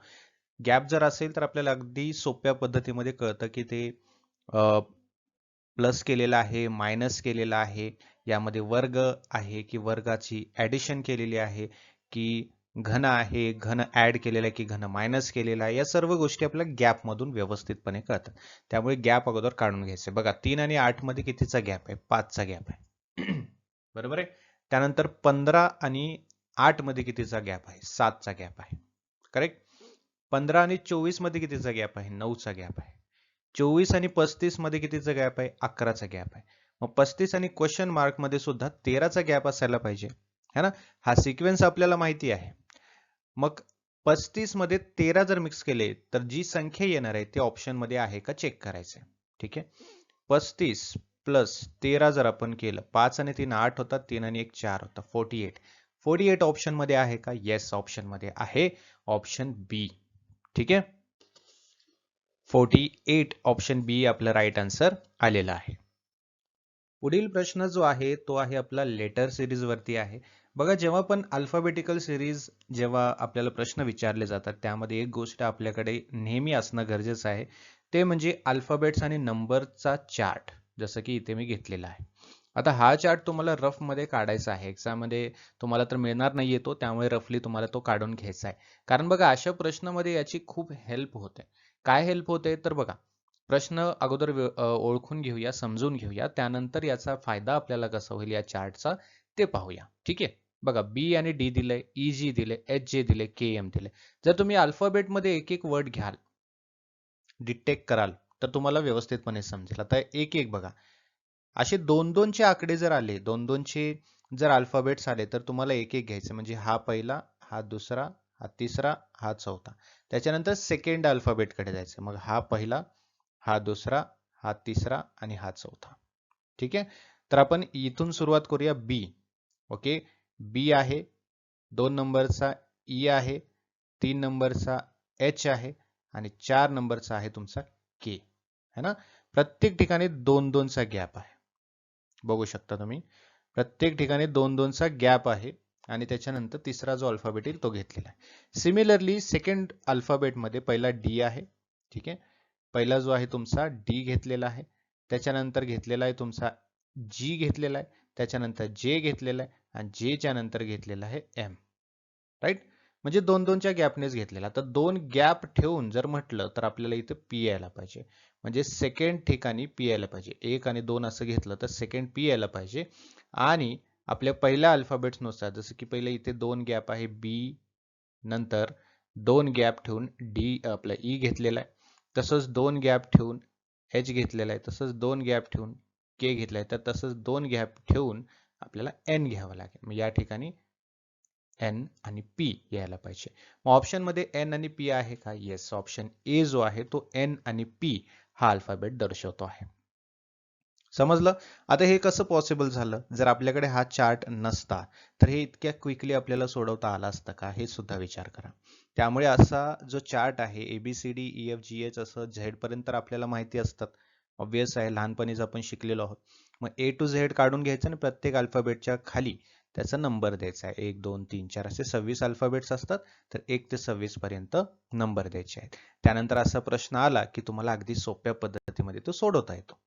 गॅप जर असेल तर आपल्याला अगदी सोप्या पद्धतीमध्ये कळतं की ते प्लस केलेला आहे, मायनस केलेला आहे, यामध्ये वर्ग आहे की वर्गाची ऍडिशन केलेली आहे, की घन आहे, घन ऍड केलेला आहे की घन मायनस केलेला आहे, या सर्व गोष्टी आपल्याला गॅप मधून व्यवस्थितपणे कळतात. त्यामुळे गॅप अगोदर काढून घ्यायचे. बघा 3 आणि 8 मध्ये कितीचा गॅप आहे, 5चा गॅप आहे. बरोबर आहे. त्यानंतर 15 आणि 8 मध्ये कितीचा गॅप आहे, 7चा गॅप आहे. करेक्ट. 15 आणि 24 मध्ये कितीचा गॅप आहे, 9चा गॅप आहे. 24 आणि 35 मध्ये कितीचा गॅप आहे, 11चा गॅप आहे. मग 35 आणि क्वेश्चन मार्क मध्ये सुद्धा 13चा गॅप असायला पाहिजे, है ना. हा सिक्वेन्स आपल्याला माहिती आहे. मग 35 मध्ये 13 जर मिक्स केले तर जी संख्या येणार आहे ती ऑप्शन मध्ये आहे का चेक करायचंय. ठीक आहे. 35 प्लस 13 जर आपण केलं, 5 आणि 3 8 होतात, 3 आणि 1 4 होतात, 48. 48 ऑप्शन मध्ये आहे का? येस, ऑप्शन मध्ये आहे, ऑप्शन बी. ठीक आहे, 48 ऑप्शन बी आपलं राईट आन्सर आलेला आहे. पुढील प्रश्न जो आहे तो आहे आपला लेटर सिरीज वरती आहे. बघा, जेव्हा पण अल्फाबेटिकल सिरीज जेव्हा आपल्याला प्रश्न विचारले जातात, त्यामध्ये एक गोष्ट आपल्याकडे नेहमी असणं गरजेचं आहे, ते म्हणजे अल्फाबेट्स आणि नंबरचा चार्ट, जसं की इथे मी घेतलेला आहे. आता हा चार्ट तुम्हाला रफ मध्ये काढायचा आहे. एक्झाम मध्ये तुम्हाला तर मिळणार नाहीये तो, त्यामुळे रफली तुम्हाला तो काढून घ्यायचा आहे. कारण बघा, अशा प्रश्नामध्ये याची खूप हेल्प होते. काय हेल्प होते तर बघा, प्रश्न अगोदर ओळखून घेऊया, समजून घेऊया, त्यानंतर याचा फायदा आपल्याला कसा होईल या चार्टचा ते पाहूया. ठीक आहे, बघा, बी आणि डी दिलंय, ई जी दिले, एच जे दिले, के एम दिले. जर तुम्ही अल्फाबेट मध्ये एक एक वर्ड घ्याल, डिटेक्ट कराल, तर तुम्हाला व्यवस्थितपणे समजेल. आता एक एक बघा, असे दोन दोनचे आकडे जर आले, दोन दोनचे जर अल्फाबेट्स आले, तर तुम्हाला एक एक घ्यायचं. म्हणजे हा पहिला, हा दुसरा, हा तिसरा, हा चौथा. त्याच्यानंतर सेकंड अल्फाबेट कडे जायचं. मग हा पहिला, हा दुसरा, हा तिसरा आणि हा चौथा. ठीक आहे, तर आपण इथून सुरुवात करूया. बी. ओके, बी आहे, 2 नंबरचा ई आहे, 3 नंबरचा एच आहे आणि 4 नंबरचा आहे तुमचा के. है ना, प्रत्येक ठिकाणी 2-2 चा गॅप आहे. बघू शकता तुम्ही, प्रत्येक ठिकाणी 2-2 चा गॅप आहे आणि त्याच्यानंतर तिसरा जो अल्फाबेट येईल तो घेतलेला आहे. सिमिलरली सेकंड अल्फाबेट मध्ये पहिला डी आहे. ठीक आहे, पहिला जो आहे तुमचा डी घेतलेला आहे, त्याच्यानंतर घेतलेला आहे तुमचा जी घेतलेला आहे, त्याच्यानंतर जे घेतलेला आहे आणि जे च्या नंतर घेतलेला आहे एम. राईट, म्हणजे 2-2 च्या गॅपनेच घेतलेला. तर 2 गॅप ठेवून जर म्हटलं तर आपल्याला इथे पी यायला पाहिजे. म्हणजे सेकंड ठिकाणी पी यायला पाहिजे. 1 आणि 2 असं घेतलं तर सेकंड पी यायला पाहिजे. आणि आपल्या पहिल्या अल्फाबेट्स नुसार, जसं की पहिले इथे 2 गॅप आहे बी, नंतर 2 गॅप ठेवून डी आपला ई घेतलेला आहे, तसंच 2 गॅप ठेवून एच घेतलेला आहे, तसंच 2 गॅप ठेवून के घेतला आहे, तर तसंच 2 गॅप ठेवून आपल्याला एन घ्यावं लागेल. मग या ठिकाणी एन आणि पी यायला पाहिजे. मग ऑप्शन मध्ये एन आणि पी आहे का? येस, ऑप्शन ए जो आहे तो एन आणि पी हा अल्फाबेट दर्शवतो आहे. समजलं? आता हे कसं पॉसिबल झालं? जर आपल्याकडे हा चार्ट नसता तर हे इतक्या क्विकली आपल्याला सोडवता आला असतं का? हे सुद्धा विचार करा. त्यामुळे असा जो चार्ट आहे, ABCD EFGH असं झेड पर्यंत आपल्याला माहिती असतात, ऑब्वियस आहे, लहानपणीच आपण शिकलेलो आहोत. मग A to Z काढून घ्यायचं आणि प्रत्येक अल्फाबेटच्या खाली त्याचा नंबर द्यायचा आहे. 1 2 3 4 असे 26 अल्फाबेट्स असतात, तर 1 ते 26 पर्यंत नंबर द्यायचे आहेत. त्यानंतर असा प्रश्न आला की तुम्हाला अगदी सोप्या पद्धतीमध्ये तो सोडवता येतो.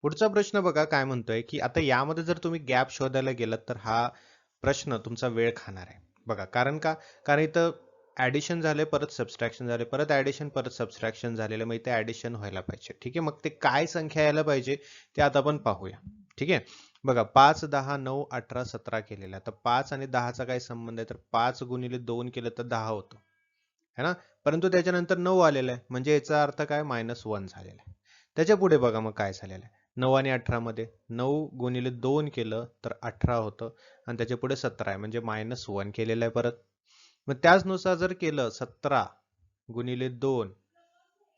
पुढचा प्रश्न बघा काय म्हणतोय, की आता यामध्ये जर तुम्ही गॅप शोधायला गेलात तर हा प्रश्न तुमचा वेळ खाणार आहे. बघा, कारण का? कारण इथं ऍडिशन झाले, परत सबट्रॅक्शन झाले, परत ऍडिशन, परत सबट्रॅक्शन झालेलं, मग इथे ऍडिशन व्हायला पाहिजे. ठीक आहे, मग ते काय संख्या यायला पाहिजे ते आता आपण पाहूया. ठीक आहे, बघा, 5 10 9 18 17 केलेला. तर 5 आणि 10 चा काय संबंध आहे? तर 5 गुणिले 2 केलं तर 10 होतं, है ना. परंतु त्याच्यानंतर 9 आलेला आहे, म्हणजे याचा अर्थ काय? -1 झालेला आहे. त्याच्या पुढे बघा मग काय झालेलं आहे. 9 आणि 18 मध्ये 9 गुणिले 2 केलं तर 18 होतं आणि त्याच्या पुढे 17 आहे, म्हणजे -1 केलेलं आहे परत. मग त्याचनुसार जर केलं 17 गुणिले 2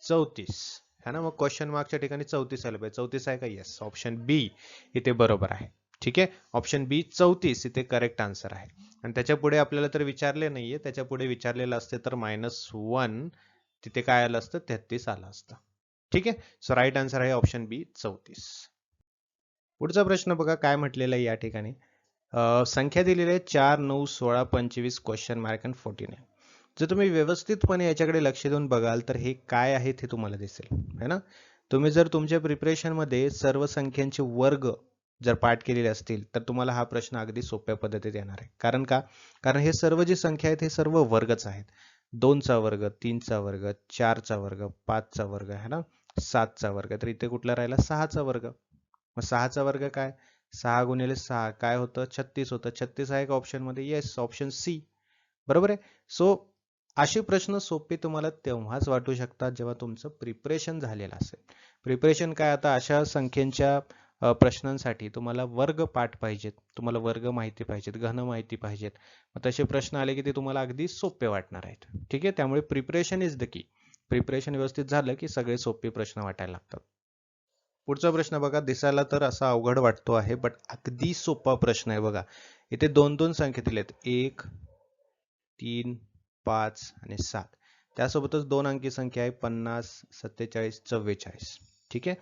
34, है ना. मग क्वेश्चन मार्कच्या ठिकाणी 34 आलं पाहिजे. 34 आहे का? येस, ऑप्शन बी इथे बरोबर आहे. ठीक आहे, ऑप्शन बी 34 इथे करेक्ट आन्सर आहे. आणि त्याच्या पुढे आपल्याला तर विचारले नाहीये, त्याच्या पुढे विचारलेलं असते तर -1 तिथे काय आलं असतं? 33 आलं असतं. ठीक आहे, सो राईट आन्सर आहे ऑप्शन बी 34. पुढचा प्रश्न बघा काय म्हटलेला आहे या ठिकाणी. संख्या दिलेली आहे 4 9 16 25 क्वेश्चन मार्क आणि 49. जर तुम्ही व्यवस्थितपणे याच्याकडे लक्ष देऊन बघाल तर हे काय आहे ते तुम्हाला दिसेल, है ना. तुम्ही जर तुमच्या प्रिपरेशन मध्ये सर्व संख्यांचे वर्ग जर पाठ केलेले असतील तर तुम्हाला हा प्रश्न अगदी सोप्या पद्धतीत येणार आहे. कारण का? कारण हे सर्व जी संख्या आहेत हे सर्व वर्गच आहेत. 2 चा वर्ग, 3 चा वर्ग, 4 चा वर्ग, 5 चा वर्ग, है ना, 7 चा वर्ग. तर इथे कुठला राहिला? 6 चा वर्ग. मग 6 चा वर्ग काय? 6 गुणिले 6 काय होतं? 36 होतं. 36 आहे का ऑप्शन मध्ये? येस, ऑप्शन सी बरोबर आहे. सो असे प्रश्न सोपे तुम्हाला तेव्हाच वाटू शकतात जेव्हा तुमचं प्रिपरेशन झालेलं असेल. प्रिपरेशन काय? आता अशा संख्येच्या प्रश्नांसाठी तुम्हाला वर्ग पाठ पाहिजेत, तुम्हाला वर्ग माहिती पाहिजेत, घन माहिती पाहिजेत. मग तसे प्रश्न आले की ते तुम्हाला अगदी सोपे वाटणार आहेत. ठीक आहे, त्यामुळे preparation is the key. Preparation व्यवस्थित झालं की सगळे सोपे प्रश्न वाटायला लागतात. पुढचा प्रश्न बघा, दिसायला तर असा अवघड वाटतो आहे, बट अगदी सोपा प्रश्न आहे बघा. इथे दोन दोन संख्या दिलेत, 1, 3, 5 आणि 7. त्यासोबतच दोन अंकी संख्या आहे 50, 47, 44. ठीक आहे.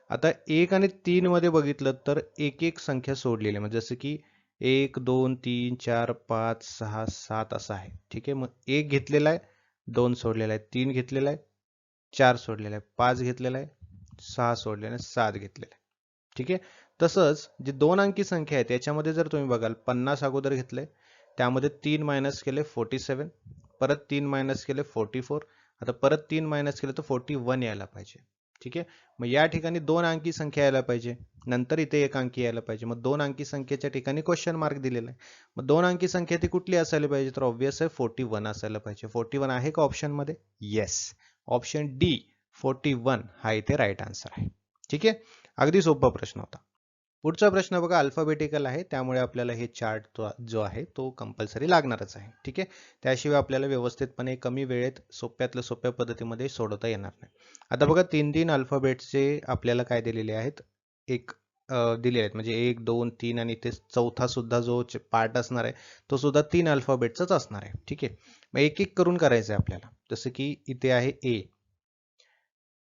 आता 1 आणि 3 मध्ये बघितलं तर एक एक संख्या सोडलेली आहे, म्हणजे जसं की 1, 2, 3, 4, 5, 6, 7 असं आहे. ठीक आहे. मग 1 घेतलेला आहे, 2 सोडलेला आहे, 3 घेतलेला आहे, 4 सोडलेला आहे, 5 घेतलेला आहे, 6 सोडलेला आहे, 7 घेतलेला आहे. ठीक आहे. तसंच जे दोन अंकी संख्या आहे त्याच्यामध्ये जर तुम्ही बघाल 50 अगोदर घेतले, त्यामध्ये 3 मायनस केले 47, परत 3 मायनस केले 44, आता परत 3 मायनस केले तर 41 यायला पाहिजे. ठीक आहे. मग या ठिकाणी दोन अंकी संख्या यायला पाहिजे, नंतर इथे एक अंकी यायला पाहिजे. मग दोन अंकी संख्येच्या ठिकाणी क्वेश्चन मार्क दिलेला आहे. मग दोन अंकी संख्या ती कुठली असायला पाहिजे, तर ऑब्व्हियस आहे 41 असायला पाहिजे. 41 आहे का ऑप्शन मध्ये? येस. ऑप्शन डी 41 हा इथे राईट आन्सर आहे. ठीक आहे. अगदी सोपा प्रश्न होता. पुढचा प्रश्न बघा, अल्फाबेटिकल आहे, त्यामुळे आपल्याला हे चार्ट जो आहे तो कंपल्सरी लागणारच आहे. ठीक आहे. त्याशिवाय आपल्याला व्यवस्थितपणे कमी वेळेत सोप्यातल्या सोप्या पद्धतीमध्ये सोडवता येणार नाही. आता बघा, तीन तीन अल्फाबेटचे आपल्याला काय दिलेले आहेत, एक दिले आहेत, म्हणजे 1, 2, 3 आणि ते चौथा सुद्धा जो पार्ट असणार आहे तो सुद्धा 3 अल्फाबेटचाच असणार आहे. ठीक आहे. मग एक एक करून करायचं आहे आपल्याला. जसं की इथे आहे ए,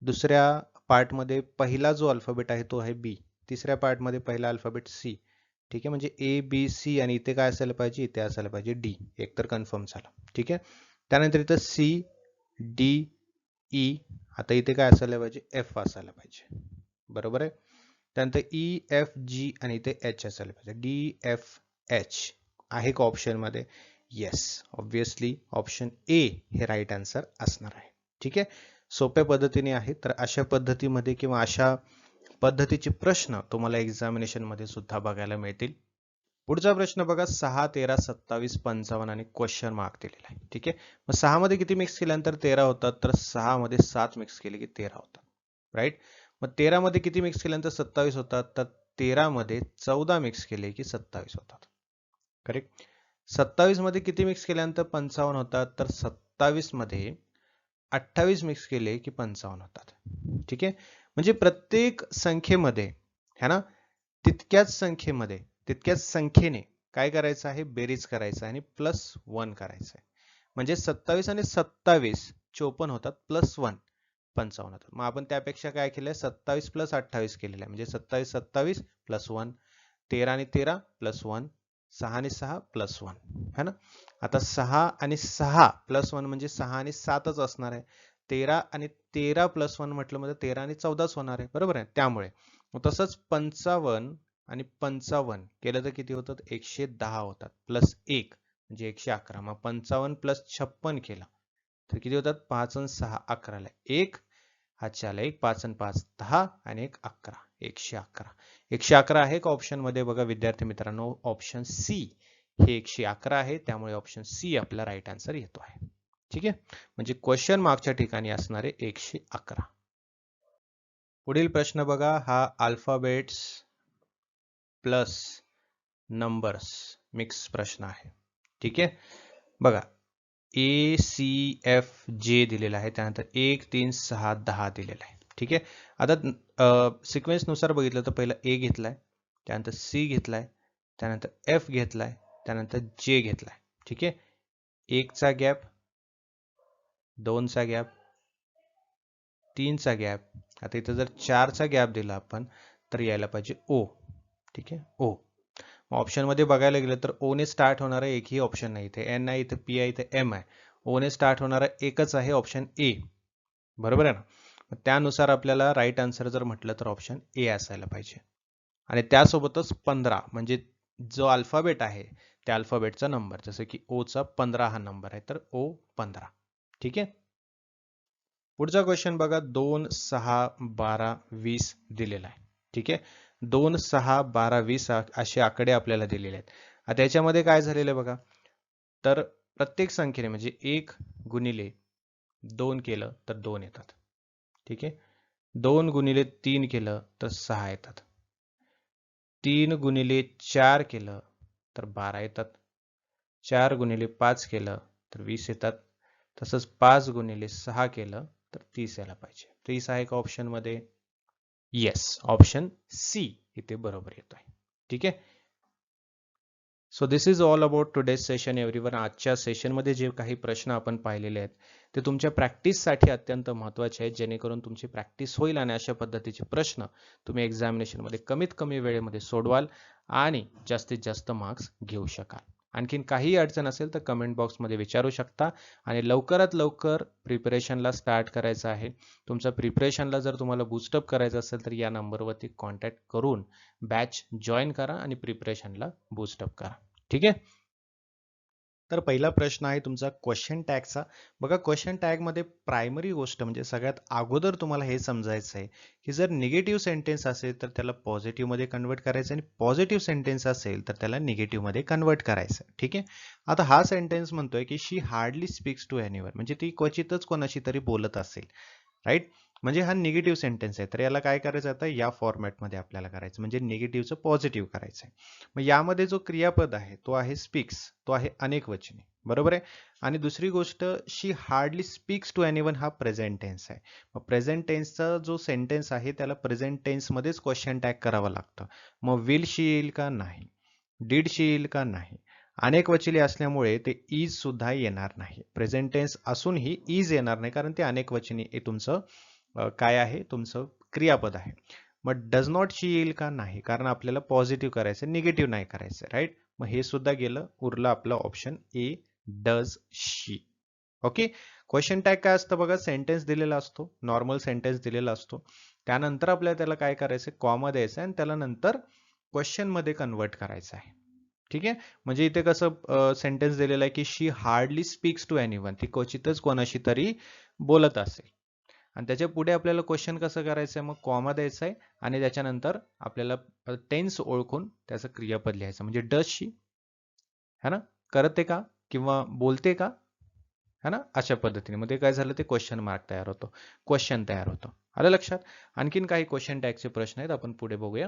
दुसऱ्या पार्टमध्ये पहिला जो अल्फाबेट आहे तो आहे बी, तिसऱ्या पार्टमध्ये पहिला अल्फाबेट सी. ठीक आहे. म्हणजे ए बी सी आणि इथे काय असायला पाहिजे, इथे असायला पाहिजे डी. एक तर कन्फर्म झाला. ठीक आहे. त्यानंतर इथं सी डी ई, आता इथे काय असायला पाहिजे, एफ असायला पाहिजे. बरोबर आहे. त्यानंतर ई एफ जी आणि इथे एच असायला पाहिजे, डी एफ एच. आहे का ऑप्शन मध्ये? येस. ऑब्विसली ऑप्शन ए हे राईट आन्सर असणार आहे. ठीक आहे. सोप्या पद्धतीने आहे, तर अशा पद्धतीमध्ये किंवा अशा पद्धतीचे प्रश्न तुम्हाला एक्झामिनेशन मध्ये सुद्धा बघायला मिळतील. पुढचा प्रश्न बघा, 6, 13, 27, 55 आणि क्वेश्चन मार्क दिलेला आहे. ठीक आहे. मग 6 मध्ये किती मिक्स केल्यानंतर 13 होतात, तर 6 मध्ये 7 मिक्स केले की 13 होतात. राईट. मग 13 मध्ये किती मिक्स केल्यानंतर 27 होतात, तर 13 मध्ये 14 मिक्स केले की 27 होतात. करेक्ट. 27 मध्ये किती मिक्स केल्यानंतर 55 होतात, तर 27 मध्ये 28 मिक्स केले की 55 होतात. ठीक आहे. म्हणजे प्रत्येक संख्येमध्ये है ना, तितक्याच संख्येने काय करायचं आहे, बेरीज करायचं आहे आणि +1 करायचं आहे. म्हणजे 27 आणि 27 54 होतात, +1 55 होतात. मग आपण त्यापेक्षा काय केलंय, 27 + 28 केलेलं आहे, म्हणजे 27 27 +1, 13 आणि 13 +1, 6 आणि 6 +1 है ना. आता 6 आणि 6 +1 म्हणजे 6 आणि 7च असणार आहे. 13 आणि 13 +1 म्हटलं म्हणजे 13 आणि 14च होणार आहे. बरोबर आहे. त्यामुळे तसंच 55 आणि 55 केलं तर किती होतात, 110 होतात, +1 म्हणजे 111. मग 55 + 56 केला तर किती होतात, 5 आणि 6 11 ला 1, हातच्या आला 1, 5 आणि 5 10 आणि 1 11, 111. 111 आहे का ऑप्शन मध्ये? बघा विद्यार्थी मित्रांनो, ऑप्शन सी हे 111 आहे, त्यामुळे ऑप्शन सी आपला राईट आन्सर येतो आहे. ठीक आहे. म्हणजे क्वेश्चन मार्कच्या ठिकाणी असणारे 111. पुढील प्रश्न बघा, हा अल्फाबेट्स प्लस नंबर्स मिक्स प्रश्न आहे. ठीक आहे. बघा, ए सी एफ जे दिलेला आहे, त्यानंतर 1 3 6 10 दिलेला आहे. ठीक आहे. आता सिक्वेन्स नुसार बघितलं तर पहिला ए घेतलाय, त्यानंतर सी घेतलाय, त्यानंतर एफ घेतलाय, त्यानंतर जे घेतलाय. ठीक आहे. 1 चा गॅप, 2 चा गॅप, 3 चा गॅप. आता इथं जर 4 चा गॅप दिला आपण तर यायला पाहिजे ओ. ठीक आहे, ओ. ऑप्शन मध्ये बघायला गेलं तर ओ ने स्टार्ट होणारा एकही ऑप्शन नाही, इथे एन आहे, इथे पी आहे, इथे एम आहे. ओ ने स्टार्ट होणारा एकच आहे, ऑप्शन ए. बरोबर आहे ना. त्यानुसार आपल्याला राईट आन्सर जर म्हटलं तर ऑप्शन ए असायला पाहिजे. आणि त्यासोबतच 15 म्हणजे जो अल्फाबेट आहे त्या अल्फाबेटचा नंबर, जसं की ओ चा 15 हा नंबर आहे, तर ओ 15. ठीक आहे. पुढचा क्वेश्चन बघा, 2 6 12 20 दिलेला आहे. ठीक आहे. 2 6 12 20 असे आकडे आपल्याला दिलेले आहेत. आता याच्यामध्ये काय झालेलं आहे बघा, तर प्रत्येक संख्येने म्हणजे 1 गुणिले 2 केलं तर 2 येतात. ठीक आहे. 2 गुणिले 3 केलं तर 6 येतात. 3 गुणिले 4 केलं तर 12 येतात. 4 गुणिले 5 केलं तर 20 येतात. तसंच 5 गुणिले 6 केलं तर 30 यायला पाहिजे. 30 आहे का ऑप्शन मध्ये? येस, ऑप्शन सी इथे बरोबर येतोय. ठीक आहे. So this is all about today's session everyone. आजच्या सेशनमध्ये जे काही प्रश्न आपण पाहिलेले आहेत ते तुमच्या प्रॅक्टिससाठी अत्यंत महत्त्वाचे आहेत, जेणेकरून तुमची प्रॅक्टिस होईल आणि अशा पद्धतीचे प्रश्न तुम्ही एक्झामिनेशनमध्ये कमीत कमी वेळेमध्ये सोडवाल आणि जास्तीत जास्त मार्क्स घेऊ शकाल. आणखीन काही अडचण असेल तर कमेंट बॉक्समध्ये विचारू शकता आणि लवकरात लवकर प्रिपरेशनला स्टार्ट करायचं आहे. तुमचं प्रिपरेशनला जर तुम्हाला बूस्टअप करायचं असेल तर या नंबरवरती कॉन्टॅक्ट करून बॅच जॉईन करा आणि प्रिपरेशनला बूस्टअप करा. ठीक आहे. तर पहिला प्रश्न आहे तुमचा क्वेश्चन टॅगचा. बघा, क्वेश्चन टॅगमध्ये प्रायमरी गोष्ट म्हणजे सगळ्यात अगोदर तुम्हाला हे समजायचं आहे की जर निगेटिव्ह सेंटेन्स असेल तर त्याला पॉझिटिव्हमध्ये कन्वर्ट करायचं आणि पॉझिटिव्ह सेंटेन्स असेल तर त्याला निगेटिव्हमध्ये कन्वर्ट करायचं. ठीक आहे. आता हा सेंटेन्स म्हणतोय की शी हार्डली स्पीक्स टू एनीवन, म्हणजे ती क्वचितच कोणाशी तरी बोलत असेल. राईट. म्हणजे हा निगेटिव्ह सेंटेन्स आहे, तर याला काय करायचं आता या फॉर्मॅटमध्ये आपल्याला करायचं, म्हणजे निगेटिव्हचं पॉझिटिव्ह करायचं आहे. मग यामध्ये जो क्रियापद आहे तो आहे स्पीक्स, तो आहे अनेकवचनी. बरोबर आहे. आणि दुसरी गोष्ट, शी हार्डली स्पीक्स टू एनीवन हा प्रेझेंट टेन्स आहे. मग प्रेझेंट टेन्सचा जो सेंटेन्स आहे त्याला प्रेझेंट टेन्समध्येच क्वेश्चन टॅग करावं लागतं. मग विल शी येईल का? नाही. डीड शी येईल का? नाही. अनेक वचने असल्यामुळे ते इज सुद्धा येणार नाही. प्रेझेंट टेन्स असूनही इज येणार नाही, कारण ते अनेक वचने हे तुमचं काय आहे, तुमचं क्रियापद आहे. मग डज नॉट शी येईल का? नाही, कारण आपल्याला पॉझिटिव्ह करायचं, निगेटिव्ह नाही करायचं. राईट. मग हे सुद्धा गेलं, उरलं आपलं option A, does she. Okay. Question tag काय असतं बघा, सेंटेन्स दिलेला असतो, नॉर्मल सेंटेन्स दिलेला असतो, त्यानंतर आपल्याला त्याला काय करायचं, कॉमा द्यायचं आणि त्याला नंतर क्वेश्चन मध्ये कन्वर्ट करायचं आहे. ठीक आहे. म्हणजे इथे कसं सेंटेन्स दिलेलं आहे की शी हार्डली स्पीक्स टू एनीवन, ती क्वचितच कोणाशी तरी बोलत असेल. आणि त्याच्या पुढे आपल्याला क्वेश्चन कसं करायचं आहे, मग कॉमा द्यायचा आहे आणि त्याच्यानंतर आपल्याला टेन्स ओळखून त्याचं क्रियापद लिहायचं, म्हणजे डज शी, है ना, करते का किंवा बोलते का, है ना, अशा पद्धतीने. मध्ये काय झालं, ते क्वेश्चन मार्क तयार होतो, क्वेश्चन तयार होतो. आलं लक्षात. आणखीन काही क्वेश्चन टॅगचे प्रश्न आहेत, आपण पुढे बघूया.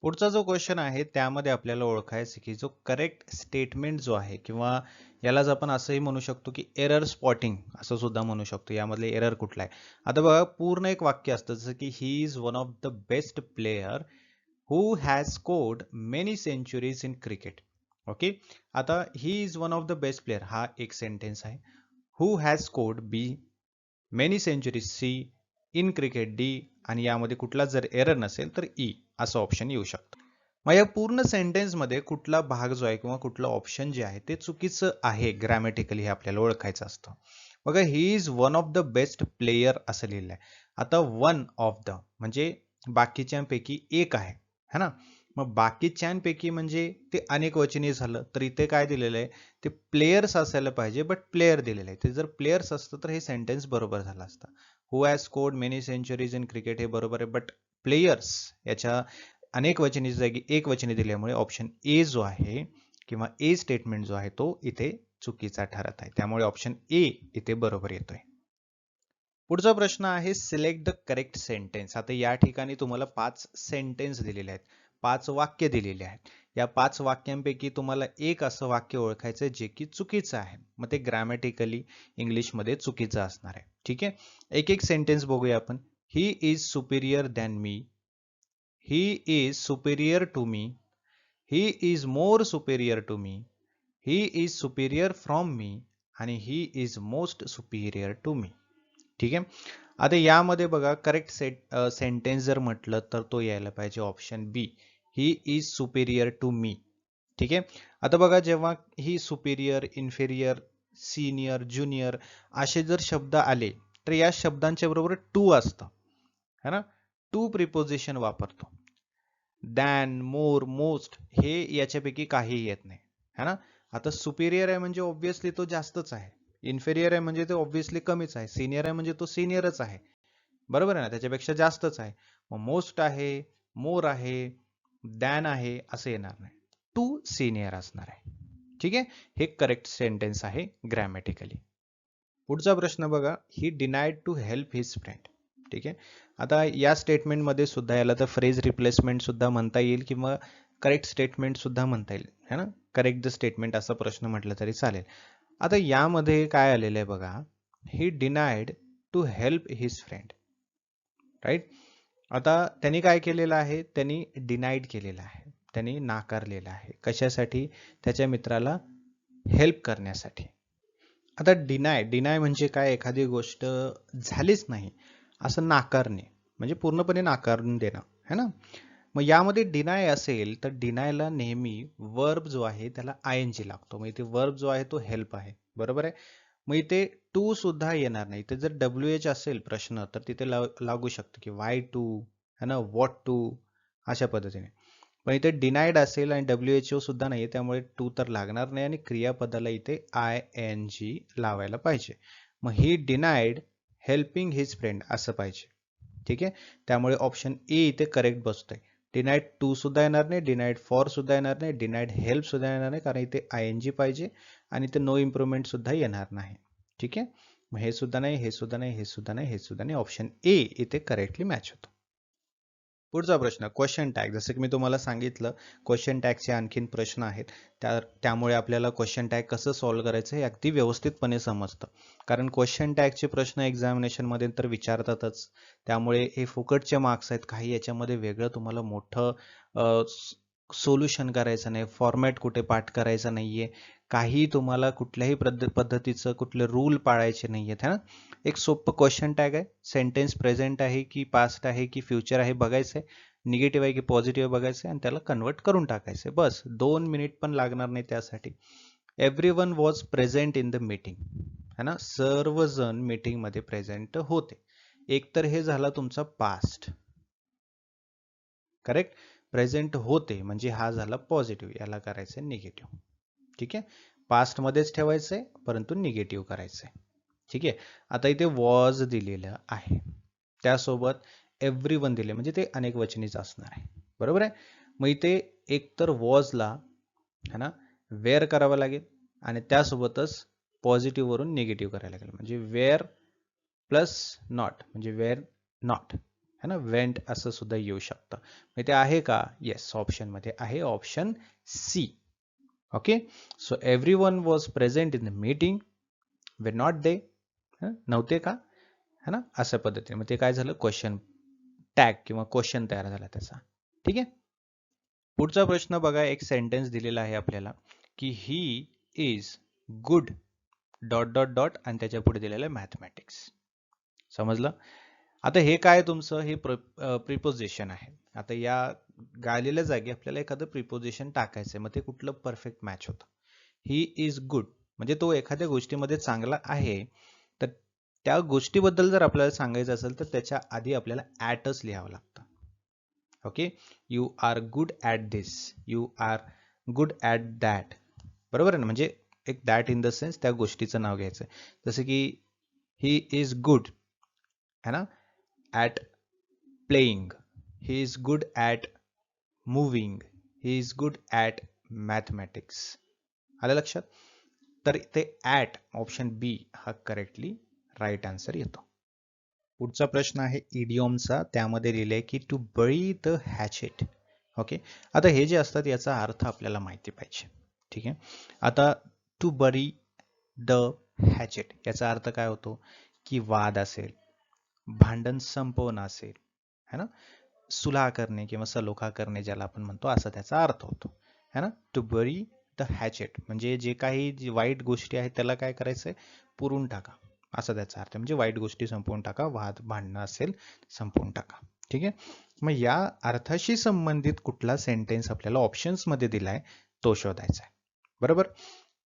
पुढचा जो क्वेश्चन आहे त्यामध्ये आपल्याला ओळखायचं की जो करेक्ट स्टेटमेंट जो आहे, किंवा यालाच आपण असंही म्हणू शकतो की एरर स्पॉटिंग असं सुद्धा म्हणू शकतो, यामधले एरर कुठला आहे. आता बघा, पूर्ण एक वाक्य असतं जसं की he is one of the best player who has scored many centuries in cricket. Okay. आता he is one of the best player हा एक सेंटेन्स आहे. Who has scored B, many centuries C, in cricket D, आणि यामध्ये कुठला जर error नसेल तर ई असं ऑप्शन येऊ शकतं. मग या पूर्ण सेंटेन्समध्ये कुठला भाग जो आहे किंवा कुठलं ऑप्शन जे आहे ते चुकीचं आहे ग्रॅमॅटिकली, हे आपल्याला ओळखायचं असतं. बघा, ही is one of the best player असं लिहिलं आहे. आता वन ऑफ द म्हणजे बाकीच्यांपैकी एक आहे, है ना. मग बाकीच्यांपैकी म्हणजे ते अनेक वचनी झालं, तर इथे काय दिलेलं आहे, ते प्लेयर्स असायला पाहिजे, बट प्लेयर दिलेलं आहे. ते जर प्लेयर्स असतं तर हे सेंटेन्स बरोबर झालं असतं. Who has scored many centuries in cricket हे बरोबर आहे, बट प्लेयर्स याच्या अनेक वचनी जागी एक वचनी दिल्यामुळे ऑप्शन ए जो आहे किंवा ए स्टेटमेंट जो आहे तो इथे चुकीचा ठरत आहे. त्यामुळे ऑप्शन ए इथे बरोबर येतोय. पुढचा प्रश्न आहे सिलेक्ट द करेक्ट सेंटेन्स. आता या ठिकाणी तुम्हाला 5 सेंटेन्स दिलेले आहेत, 5 वाक्य दिलेले आहेत. या 5 वाक्यांपैकी तुम्हाला एक असं वाक्य ओळखायचं जे की चुकीचं आहे. मग ते ग्रॅमॅटिकली इंग्लिशमध्ये चुकीचं असणार आहे. ठीक आहे. एक एक सेंटेन्स बघूया आपण. He is superior than me, he is superior to me, he is more superior to me, he is superior from me, आणि he is most superior to me. ठीक आहे. आता यामध्ये बघा, करेक्ट सेंटेन्स जर म्हटलं तर तो यायला पाहिजे option B, he is superior to me. ठीक आहे. आता बघा, जेव्हा ही सुपिरियर, इन्फेरियर, सिनियर, ज्युनियर असे जर शब्द आले तर या शब्दांच्या बरोबर टू असतं, है ना. टू प्रिपोजिशन वापरतो. दॅन, मोर, मोस्ट हे याच्यापैकी काही येत नाही, है ना. आता सुपिरियर आहे म्हणजे ऑब्व्हियसली तो जास्तच आहे, इन्फेरियर आहे म्हणजे तो ऑब्व्हियसली कमीच आहे, सिनियर आहे म्हणजे तो सिनियरच आहे, बरोबर आहे ना, त्याच्यापेक्षा जास्तच आहे. मग मोस्ट आहे, मोर आहे, दॅन आहे असं येणार नाही, टू सिनियर असणार आहे. ठीक आहे. हे करेक्ट सेंटेन्स आहे ग्रॅमॅटिकली. पुढचा प्रश्न बघा, he denied to help his friend. ठीक आहे. आता या स्टेटमेंटमध्ये सुद्धा याला तर फ्रेज रिप्लेसमेंट सुद्धा म्हणता येईल किंवा करेक्ट स्टेटमेंट सुद्धा म्हणता येईल, है ना. करेक्ट द स्टेटमेंट असा प्रश्न म्हटलं तरी चालेल. आता यामध्ये काय आलेलं आहे बघा, he denied to help his friend. Right. आता त्यांनी काय केलेलं आहे, त्यांनी डिनाईड केलेलं आहे, त्यांनी नाकारलेलं आहे. कशासाठी? त्याच्या मित्राला हेल्प करण्यासाठी. आता डिनाय म्हणजे काय? एखादी गोष्ट झालीच नाही असं नाकारणे, म्हणजे पूर्णपणे नाकारून देणं, है ना. मग यामध्ये डिनाय असेल तर डिनायला नेहमी वर्ब जो आहे त्याला आयएनजी लागतो. मग इथे वर्ब जो आहे तो हेल्प आहे, बरोबर आहे. मग इथे टू सुद्धा येणार नाही. तर जर WH असेल प्रश्न तर तिथे लागू शकतं की वाय टू, है ना, व्हॉट टू, अशा पद्धतीने. पण इथे डिनाईड असेल आणि WHO सुद्धा नाही, त्यामुळे टू तर लागणार नाही आणि क्रियापदाला इथे ING लावायला पाहिजे. मग ही डिनाईड हेल्पिंग हिज फ्रेंड असं पाहिजे. ठीक आहे. त्यामुळे ऑप्शन ए इथे करेक्ट बसतोय. डिनाईड टू सुद्धा येणार नाही, डिनाईड फॉर सुद्धा येणार नाही, डिनाईड हेल्प सुद्धा येणार नाही, कारण इथे ING पाहिजे आणि इथे नो इम्प्रुव्हमेंट सुद्धा येणार नाही. ठीक आहे. मग हे सुद्धा नाही, हे सुद्धा नाही, हे सुद्धा नाही, हे सुद्धा नाही. ऑप्शन ए इथे करेक्टली मॅच होतो. पुढचा प्रश्न, क्वेश्चन टॅग. जसं की मी तुम्हाला सांगितलं, क्वेश्चन टॅगचे आणखीन प्रश्न आहेत. त्यामुळे आपल्याला क्वेश्चन टॅग कसं सॉल्व्ह करायचं हे अगदी व्यवस्थितपणे समजतं. कारण क्वेश्चन टॅगचे प्रश्न एक्झामिनेशनमध्ये तर विचारतातच. त्यामुळे हे फुकटचे मार्क्स आहेत. काही याच्यामध्ये वेगळं तुम्हाला मोठं सोल्युशन करायचं नाही, फॉर्मॅट कुठे पाठ करायचा नाहीये, काही तुम्हाला कुठल्याही पद्धतीचं कुठले रूल पाळायचे नाहीयेत, है ना. एक सोपं क्वेश्चन टॅग आहे. सेंटेन्स प्रेझेंट आहे की पास्ट आहे की फ्युचर आहे बघायचं आहे, निगेटिव्ह आहे की पॉझिटिव्ह बघायचं आहे आणि त्याला कन्वर्ट करून टाकायचं आहे. बस 2 मिनिट पण लागणार नाही त्यासाठी. Everyone was present in the meeting, है ना. सर्वजण मीटिंग मध्ये प्रेझेंट होते. एक तर हे झाला तुमचा पास्ट, करेक्ट. प्रेझेंट होते म्हणजे हा झाला पॉझिटिव्ह, याला करायचंय निगेटिव्ह. ठीक आहे. पास्ट मध्येच ठेवायचंय परंतु निगेटिव्ह करायचंय. ठीक आहे. आता इथे वॉज दिलेलं आहे, त्यासोबत एव्हरीवन दिले म्हणजे ते अनेक वचनीच असणार आहे, बरोबर आहे. मग इथे एक तर वॉजला, है ना, वेअर करावं लागेल आणि त्यासोबतच पॉझिटिव्ह वरून निगेटिव्ह करायला लागेल. म्हणजे वेअर प्लस नॉट म्हणजे वेअर नॉट, है ना, वेंट असं सुद्धा येऊ शकतं. मग ते आहे का? येस, ऑप्शन मध्ये आहे, option C. Okay. So everyone was present in the meeting, were not they, नव्हते का, है ना, अशा पद्धतीने. मग ते काय झालं? क्वेश्चन टॅग किंवा क्वेश्चन तयार झाला त्याचा. ठीक आहे. पुढचा प्रश्न बघा, एक सेंटेन्स दिलेला आहे आपल्याला की he is good dot dot dot आणि त्याच्या पुढे दिलेलं आहे मॅथमॅटिक्स. समजलं? आता हे काय तुमचं, हे प्रिपोजिशन आहे. आता या गाळलेल्या जागी आपल्याला एखादं प्रिपोजिशन टाकायचंय, मग ते कुठलं परफेक्ट मॅच होतं? ही इज गुड म्हणजे तो एखाद्या गोष्टीमध्ये चांगला आहे, तर त्या गोष्टीबद्दल जर आपल्याला सांगायचं असेल तर त्याच्या आधी आपल्याला ॲटच लिहावं लागतं. Okay. You are good at this, you are good at that, बरोबर आहे ना. म्हणजे एक दॅट इन द सेन्स त्या गोष्टीचं नाव घ्यायचं. जसं की ही इज गुड, है ना, at playing, he is good at moving, he is good at mathematics. आलं लक्षात? तर ते ॲट ऑप्शन बी हा करेक्टली राईट आन्सर येतो. पुढचा प्रश्न आहे इडिओमचा. त्यामध्ये लिहिले की to bury the hatchet. Okay. आता हे जे असतात याचा अर्थ आपल्याला माहिती पाहिजे. ठीक आहे. आता टू बरी द हॅचेट याचा अर्थ काय होतो? की वाद असेल, भांडण संपवणं असेल, है ना, सुलह करणे किंवा सलोखा करणे ज्याला आपण म्हणतो, असा त्याचा अर्थ होतो, है ना. टू बरी द हॅचेट म्हणजे जे काही वाईट गोष्टी आहेत त्याला काय करायचंय? पुरून टाका, असा त्याचा अर्थ. म्हणजे वाईट गोष्टी संपवून टाका, वाद भांडणं असेल संपवून टाका. ठीक आहे. मग या अर्थाशी संबंधित कुठला सेंटेन्स आपल्याला ऑप्शन्स मध्ये दिलाय तो शोधायचा आहे, बरोबर.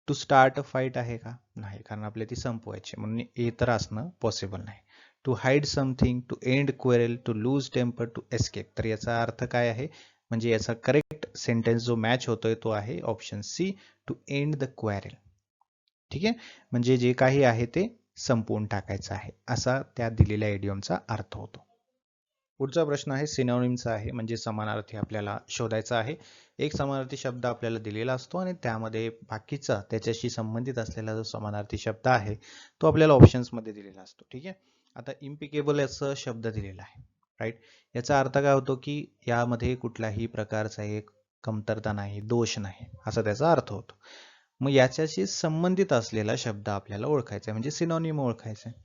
टू स्टार्ट अ फाईट आहे का? नाही, कारण आपल्याला ती संपवायची, म्हणून ए तर असणं पॉसिबल नाही. To hide something, to end quarrel, to lose temper, to escape. तर याचा अर्थ काय आहे? म्हणजे याचा करेक्ट सेंटेन्स जो मॅच होतोय तो आहे option C, to end the quarrel. ठीक आहे. म्हणजे जे काही आहे ते संपवून टाकायचं आहे, असा त्या दिलेल्या इडियमचा अर्थ होतो. पुढचा प्रश्न आहे सिनोनिमचा आहे, म्हणजे समानार्थी आपल्याला शोधायचा आहे. एक समानार्थी शब्द आपल्याला दिलेला असतो आणि त्यामध्ये बाकीचा त्याच्याशी संबंधित असलेला जो समानार्थी शब्द आहे तो आपल्याला ऑप्शन्स मध्ये दिलेला असतो. ठीक आहे. आता इम्पिकेबल याचा शब्द दिलेला आहे, राईट. याचा अर्थ काय होतो? की यामध्ये कुठल्याही प्रकारचा एक कमतरता नाही, दोष नाही, असा त्याचा अर्थ होतो. मग याच्याशी संबंधित असलेला शब्द आपल्याला ओळखायचा आहे, म्हणजे सिनोनिम ओळखायचा आहे.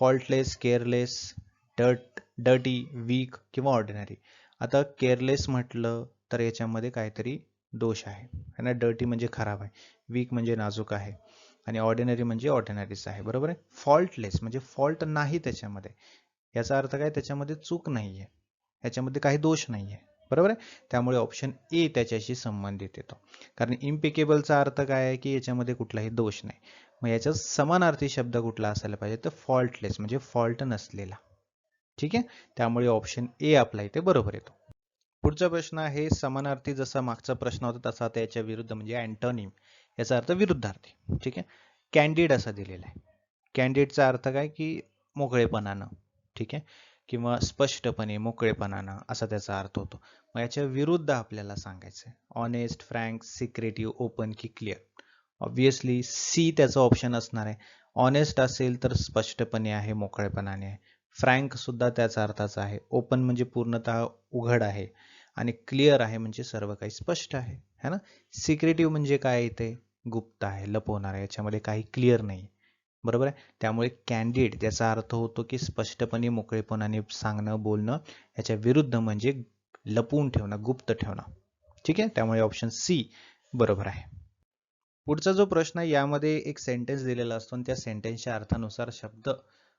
फॉल्टलेस, केअरलेस, डर्टी, वीक किंवा ऑर्डिनरी. आता केअरलेस म्हटलं तर याच्यामध्ये काहीतरी दोष आहे ना. डर्टी म्हणजे खराब आहे, वीक म्हणजे नाजूक आहे, आणि ऑर्डिनरी म्हणजे ऑर्डिनरीच आहे. बरोबर आहे. फॉल्टलेस म्हणजे फॉल्ट नाही त्याच्यामध्ये, याचा अर्थ काय, त्याच्यामध्ये चूक नाहीये, याच्यामध्ये काही दोष नाहीये. बरोबर आहे. त्यामुळे ऑप्शन ए त्याच्याशी संबंधित येतो. कारण इम्पेकेबलचा अर्थ काय आहे की याच्यामध्ये कुठलाही दोष नाही. मग याचा समानार्थी शब्द कुठला असायला पाहिजे, तर फॉल्टलेस म्हणजे फॉल्ट नसलेला. ठीक आहे. त्यामुळे ऑप्शन ए आपला इथे बरोबर येतो. पुढचा प्रश्न आहे समानार्थी. जसा मागचा प्रश्न होता तसा त्याच्या विरुद्ध म्हणजे अँटोनिम, याचा अर्थ विरुद्धार्थी. ठीक आहे. कॅन्डिड असा दिलेला आहे. कॅन्डिडचा अर्थ काय की मोकळेपणानं. ठीक आहे. किंवा स्पष्टपणे, मोकळेपणानं असा त्याचा अर्थ होतो. मग याच्या विरुद्ध आपल्याला सांगायचं आहे. ऑनेस्ट, फ्रँक, सिक्रेटिव्ह, ओपन की क्लिअर. ऑब्विसली सी त्याचा ऑप्शन असणार आहे. ऑनेस्ट असेल तर स्पष्टपणे आहे, मोकळेपणाने आहे. फ्रँक सुद्धा त्याचा अर्थाचा आहे. ओपन म्हणजे पूर्णतः उघड आहे, आणि क्लिअर आहे म्हणजे सर्व काही स्पष्ट आहे, है ना. सिक्रेटिव्ह म्हणजे काय, इथे गुप्त आहे, लपवणार आहे, याच्यामध्ये काही क्लिअर नाही. बरोबर आहे. त्यामुळे कॅन्डिड त्याचा अर्थ होतो की स्पष्टपणे, मोकळेपणाने सांगणं, बोलणं. याच्या विरुद्ध म्हणजे लपवून ठेवणं, गुप्त ठेवणं. ठीक आहे. त्यामुळे ऑप्शन सी बरोबर आहे. पुढचा जो प्रश्न आहे यामध्ये एक सेंटेन्स दिलेला असतो, आणि त्या सेंटेन्सच्या अर्थानुसार शब्द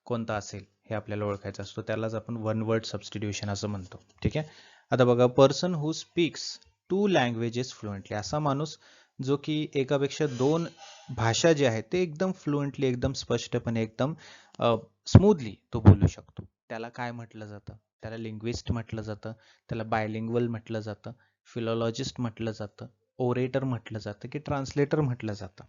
कोणता असेल हे आपल्याला ओळखायचं असतो. त्यालाच आपण वन वर्ड सबस्टिट्यूशन असं म्हणतो. ठीक आहे. आता बघा, person who speaks 2 languages fluently, असा माणूस जो की एकापेक्षा 2 भाषा जे आहेत ते एकदम फ्लुएंटली, एकदम स्पष्टपणे, एकदम स्मूथली तो बोलू शकतो. त्याला काय म्हटलं जातं? त्याला लिंग्विस्ट म्हटलं जातं, त्याला बायलिंग्वल म्हटलं जातं, फिलॉलॉजिस्ट म्हटलं जातं, ओरेटर म्हटलं जातं, की ट्रान्सलेटर म्हटलं जातं.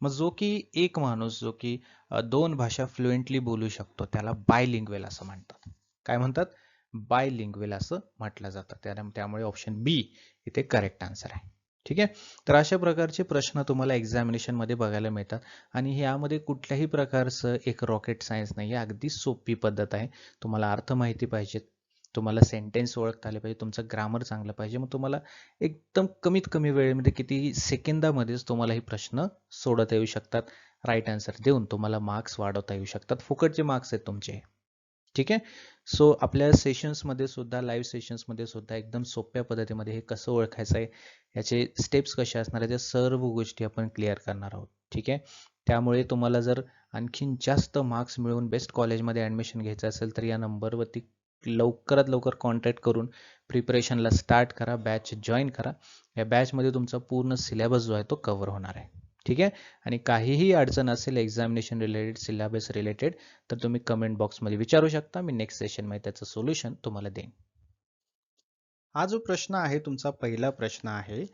मग जो की एक माणूस जो की 2 भाषा फ्लुएंटली बोलू शकतो त्याला बायलिंग्वेल असं म्हणतात. काय म्हणतात? बायलिंग्वेल असं म्हटलं जातं. त्यामुळे ऑप्शन बी इथे करेक्ट आन्सर आहे. ठीक आहे. तर अशा प्रकारचे प्रश्न तुम्हाला एक्झामिनेशन मध्ये बघायला मिळतात, आणि यामध्ये कुठल्याही प्रकारचं एक रॉकेट सायन्स नाही आहे. अगदी सोपी पद्धत आहे. तुम्हाला अर्थ माहिती पाहिजेत, तुम्हाला सेंटेन्स ओळखता आले पाहिजे, तुमचं ग्रामर चांगलं पाहिजे. मग तुम्हाला एकदम कमीत कमी वेळेमध्ये, किती सेकंदामध्येच तुम्हाला हे प्रश्न सोडवता येऊ शकतात. राईट आन्सर देऊन तुम्हाला मार्क्स वाढवता येऊ शकतात. फुकटचे मार्क्स आहेत तुमचे. ठीक आहे. सो आपल्या सेशन्समध्ये सुद्धा, लाईव्ह सेशन्समध्ये सुद्धा एकदम सोप्या पद्धतीमध्ये हे कसं ओळखायचं आहे, याचे स्टेप्स कसे असणार आहे, त्या सर्व गोष्टी आपण क्लिअर करणार आहोत. ठीक आहे. त्यामुळे तुम्हाला जर आणखीन जास्त मार्क्स मिळवून बेस्ट कॉलेजमध्ये ॲडमिशन घ्यायचं असेल तर या नंबरवरती लवकरात लवकर कॉन्टॅक्ट करून प्रिपरेशनला स्टार्ट करा, बॅच जॉईन करा. या बॅचमध्ये तुमचा पूर्ण सिलेबस जो आहे तो कव्हर होणार आहे. ठीक आहे. आणि काहीही अडचण असेल एक्झामिनेशन रिलेटेड, सिलेबस रिलेटेड, तर तुम्ही कमेंट बॉक्समध्ये विचारू शकता. मी नेक्स्ट सेशनमध्ये त्याचं सोल्युशन तुम्हाला देईन. हा जो प्रश्न आहे तुमचा पहिला प्रश्न आहे,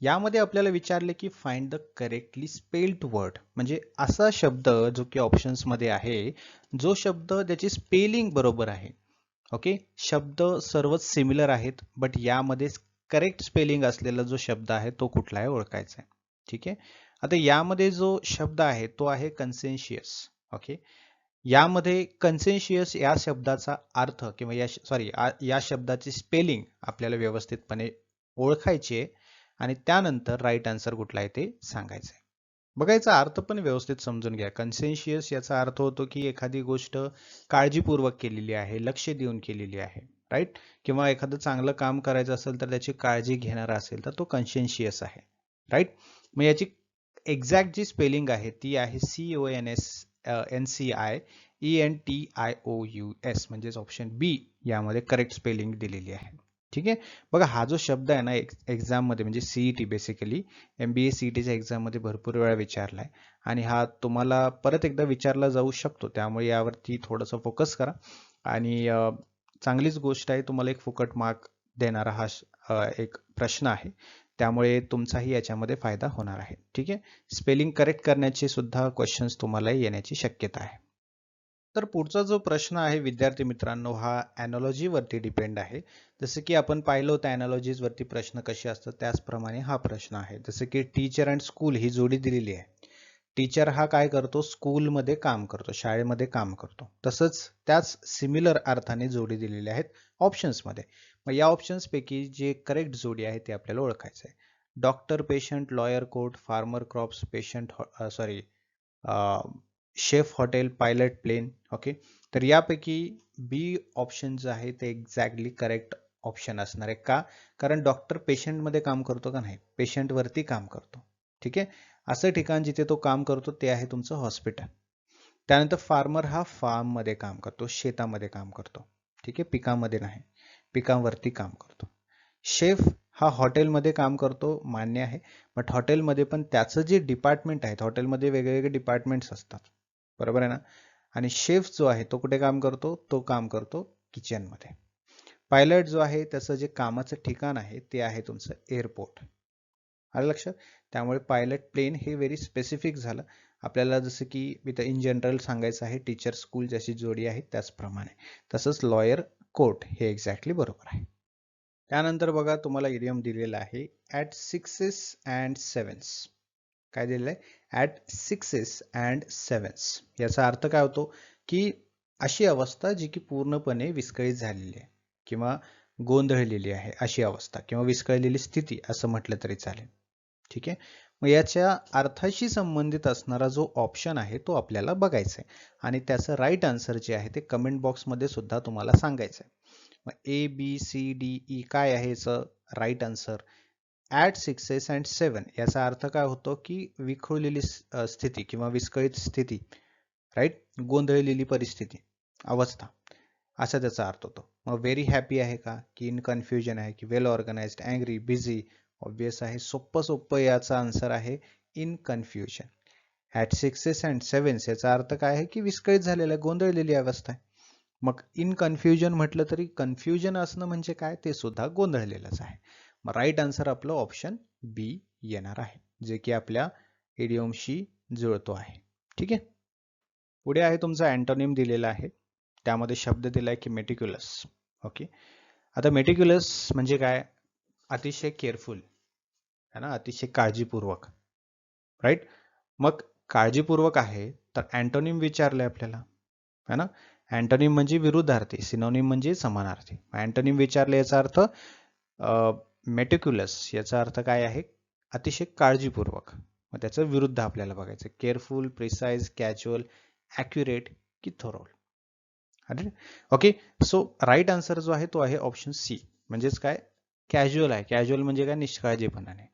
यामध्ये आपल्याला विचारले की find the correctly spelled word, म्हणजे असा शब्द जो की ऑप्शन्समध्ये आहे, जो शब्द त्याची स्पेलिंग बरोबर आहे. ओके. शब्द सर्वच सिमिलर आहेत, बट यामध्ये करेक्ट स्पेलिंग असलेला जो शब्द आहे तो कुठला आहे ओळखायचा आहे. ठीक आहे. आता यामध्ये जो शब्द आहे तो आहे कन्सेन्शियस. ओके. यामध्ये कन्सेन्शियस या शब्दाचा अर्थ किंवा या शब्दाची स्पेलिंग आपल्याला व्यवस्थितपणे ओळखायची आहे, आणि त्यानंतर राईट आन्सर कुठला आहे ते सांगायचं आहे. बघा, याचा अर्थ पण व्यवस्थित समजून घ्या. कन्सेन्शियस याचा अर्थ होतो की एखादी गोष्ट काळजीपूर्वक केलेली आहे, लक्ष देऊन केलेली आहे, राईट. किंवा एखादं चांगलं काम करायचं असेल तर त्याची काळजी घेणारा असेल तर तो कन्सेन्शियस आहे, राईट. मग याची एक्झॅक्ट जी स्पेलिंग आहे ती आहे CONSNCIENTIOUS, म्हणजेच ऑप्शन बी यामध्ये करेक्ट स्पेलिंग दिलेली आहे. ठीक आहे. बघा, हा जो शब्द आहे ना एक्झाममध्ये, म्हणजे सीईटी, बेसिकली MBA सीईटीच्या एक्झाममध्ये भरपूर वेळा विचारलाय, आणि हा तुम्हाला परत एकदा विचारला जाऊ शकतो. त्यामुळे यावरती थोडंसं फोकस करा, आणि चांगलीच गोष्ट आहे, तुम्हाला एक फुकट मार्क देणारा हा एक प्रश्न आहे. त्यामुळे तुमचाही याच्यामध्ये फायदा होणार आहे. ठीक आहे. स्पेलिंग करेक्ट करण्याचे सुद्धा क्वेश्चन्स तुम्हाला येण्याची शक्यता आहे. तर पुढचा जो प्रश्न आहे विद्यार्थी मित्रांनो, हा ॲनॉलॉजी वरती डिपेंड आहे. जसं की आपण पाहिलं होतं ॲनॉलॉजीज वरती प्रश्न कसे असतात, त्याचप्रमाणे हा प्रश्न आहे. जसं की टीचर अँड स्कूल ही जोडी दिलेली आहे. टीचर हा काय करतो, स्कूलमध्ये काम करतो, शाळेमध्ये काम करतो. तसंच त्याच सिमिलर अर्थाने जोडी दिलेली आहेत ऑप्शन्समध्ये. मग या ऑप्शन्स पैकी जे करेक्ट जोडी आहे ते आपल्याला ओळखायचं आहे. Doctor patient, lawyer court, farmer crops, patient chef hotel, pilot plane. Okay, तर यापैकी बी ऑप्शन जे आहे ते एक्झॅक्टली करेक्ट ऑप्शन असणार आहे. का? कारण डॉक्टर पेशंटमध्ये काम करतो का नाही, पेशंटवरती काम करतो. ठीक आहे, असं ठिकाण जिथे तो काम करतो ते आहे तुमचं हॉस्पिटल. त्यानंतर फार्मर हा फार्म मध्ये काम करतो, शेतामध्ये काम करतो. ठीक आहे, पिकामध्ये नाही, पिकांवरती काम करतो. शेफ हा हॉटेलमध्ये काम करतो, मान्य आहे. बट हॉटेलमध्ये पण त्याचं जे डिपार्टमेंट आहेत, हॉटेलमध्ये वेगवेगळे डिपार्टमेंट्स असतात, बरोबर आहे ना. आणि शेफ जो आहे तो कुठे काम करतो, तो काम करतो किचनमध्ये. पायलट जो आहे त्याचं जे कामाचं ठिकाण आहे ते आहे तुमचं एअरपोर्ट. आलं लक्षात. त्यामुळे पायलट प्लेन हे व्हेरी स्पेसिफिक झालं आपल्याला, जसं की इथं इन जनरल सांगायचं आहे, टीचर स्कूल जशी जोडी आहे त्याचप्रमाणे. तसंच लॉयर कोर्ट हे एक्झॅक्टली बरोबर आहे. त्यानंतर बघा तुम्हाला इडियम दिलेला आहे ॲट सिक्सेस अँड सेव्हन्स. काय दिलेलं आहे? At sixes and सेव्हन्स. याचा अर्थ काय होतो की अशी अवस्था जी की पूर्णपणे विस्कळीत झालेली आहे किंवा गोंधळलेली आहे, अशी अवस्था किंवा विस्कळलेली स्थिती असं म्हटलं तरी चालेल. ठीक आहे, मग याच्या अर्थाशी संबंधित असणारा जो ऑप्शन आहे तो आपल्याला बघायचा आहे आणि त्याचं राईट आन्सर जे आहे ते कमेंट बॉक्समध्ये सुद्धा तुम्हाला सांगायचं आहे. मग A B C D E काय आहे याचं right answer? At sixes and seven. याचा अर्थ काय होतो की विखुरलेली स्थिती किंवा विस्कळीत स्थिती, राईट, गोंधळलेली परिस्थिती, अवस्था, असा त्याचा अर्थ होतो. मग व्हेरी हॅपी आहे का, की इन कन्फ्युजन आहे, की वेल ऑर्गनाइज्ड, अँग्री, बिझी? ऑब्विस आहे, सोप्पं सोप्पं याचा आन्सर आहे in confusion. At sixes and सेव्हन्स याचा अर्थ काय आहे की विस्कळीत झालेला, गोंधळलेली अवस्था आहे. मग इन कन्फ्युजन म्हटलं तरी कन्फ्युजन असणं म्हणजे काय, ते सुद्धा गोंधळलेलंच आहे. मग राईट आन्सर आपलं ऑप्शन बी येणार आहे, जे की आपल्या इडियमशी जुळतो आहे. ठीक आहे, पुढे आहे तुमचा अँटोनिम दिलेला आहे. त्यामध्ये शब्द दिलाय की मेटिक्युलस. ओके, आता मेटिक्युलस म्हणजे काय? अतिशय केअरफुल है ना, अतिशय काळजीपूर्वक, राईट. मग काळजीपूर्वक आहे तर अँटोनिम विचारलंय आपल्याला, है ना. अँटोनिम म्हणजे विरुद्धार्थी, सिनोनिम म्हणजे समानार्थी. अँटोनिम विचारले याचा अर्थ मेटिक्युलस याचा अर्थ काय आहे? अतिशय काळजीपूर्वक. मग त्याचं विरुद्ध आपल्याला बघायचं, केअरफुल, प्रिसाइज, कॅज्युअल, ॲक्युरेट की थोरो. ओके, सो राईट आन्सर जो आहे तो आहे ऑप्शन सी, म्हणजेच काय, कॅज्युअल आहे. कॅज्युअल म्हणजे काय, निष्काळजीपणाने.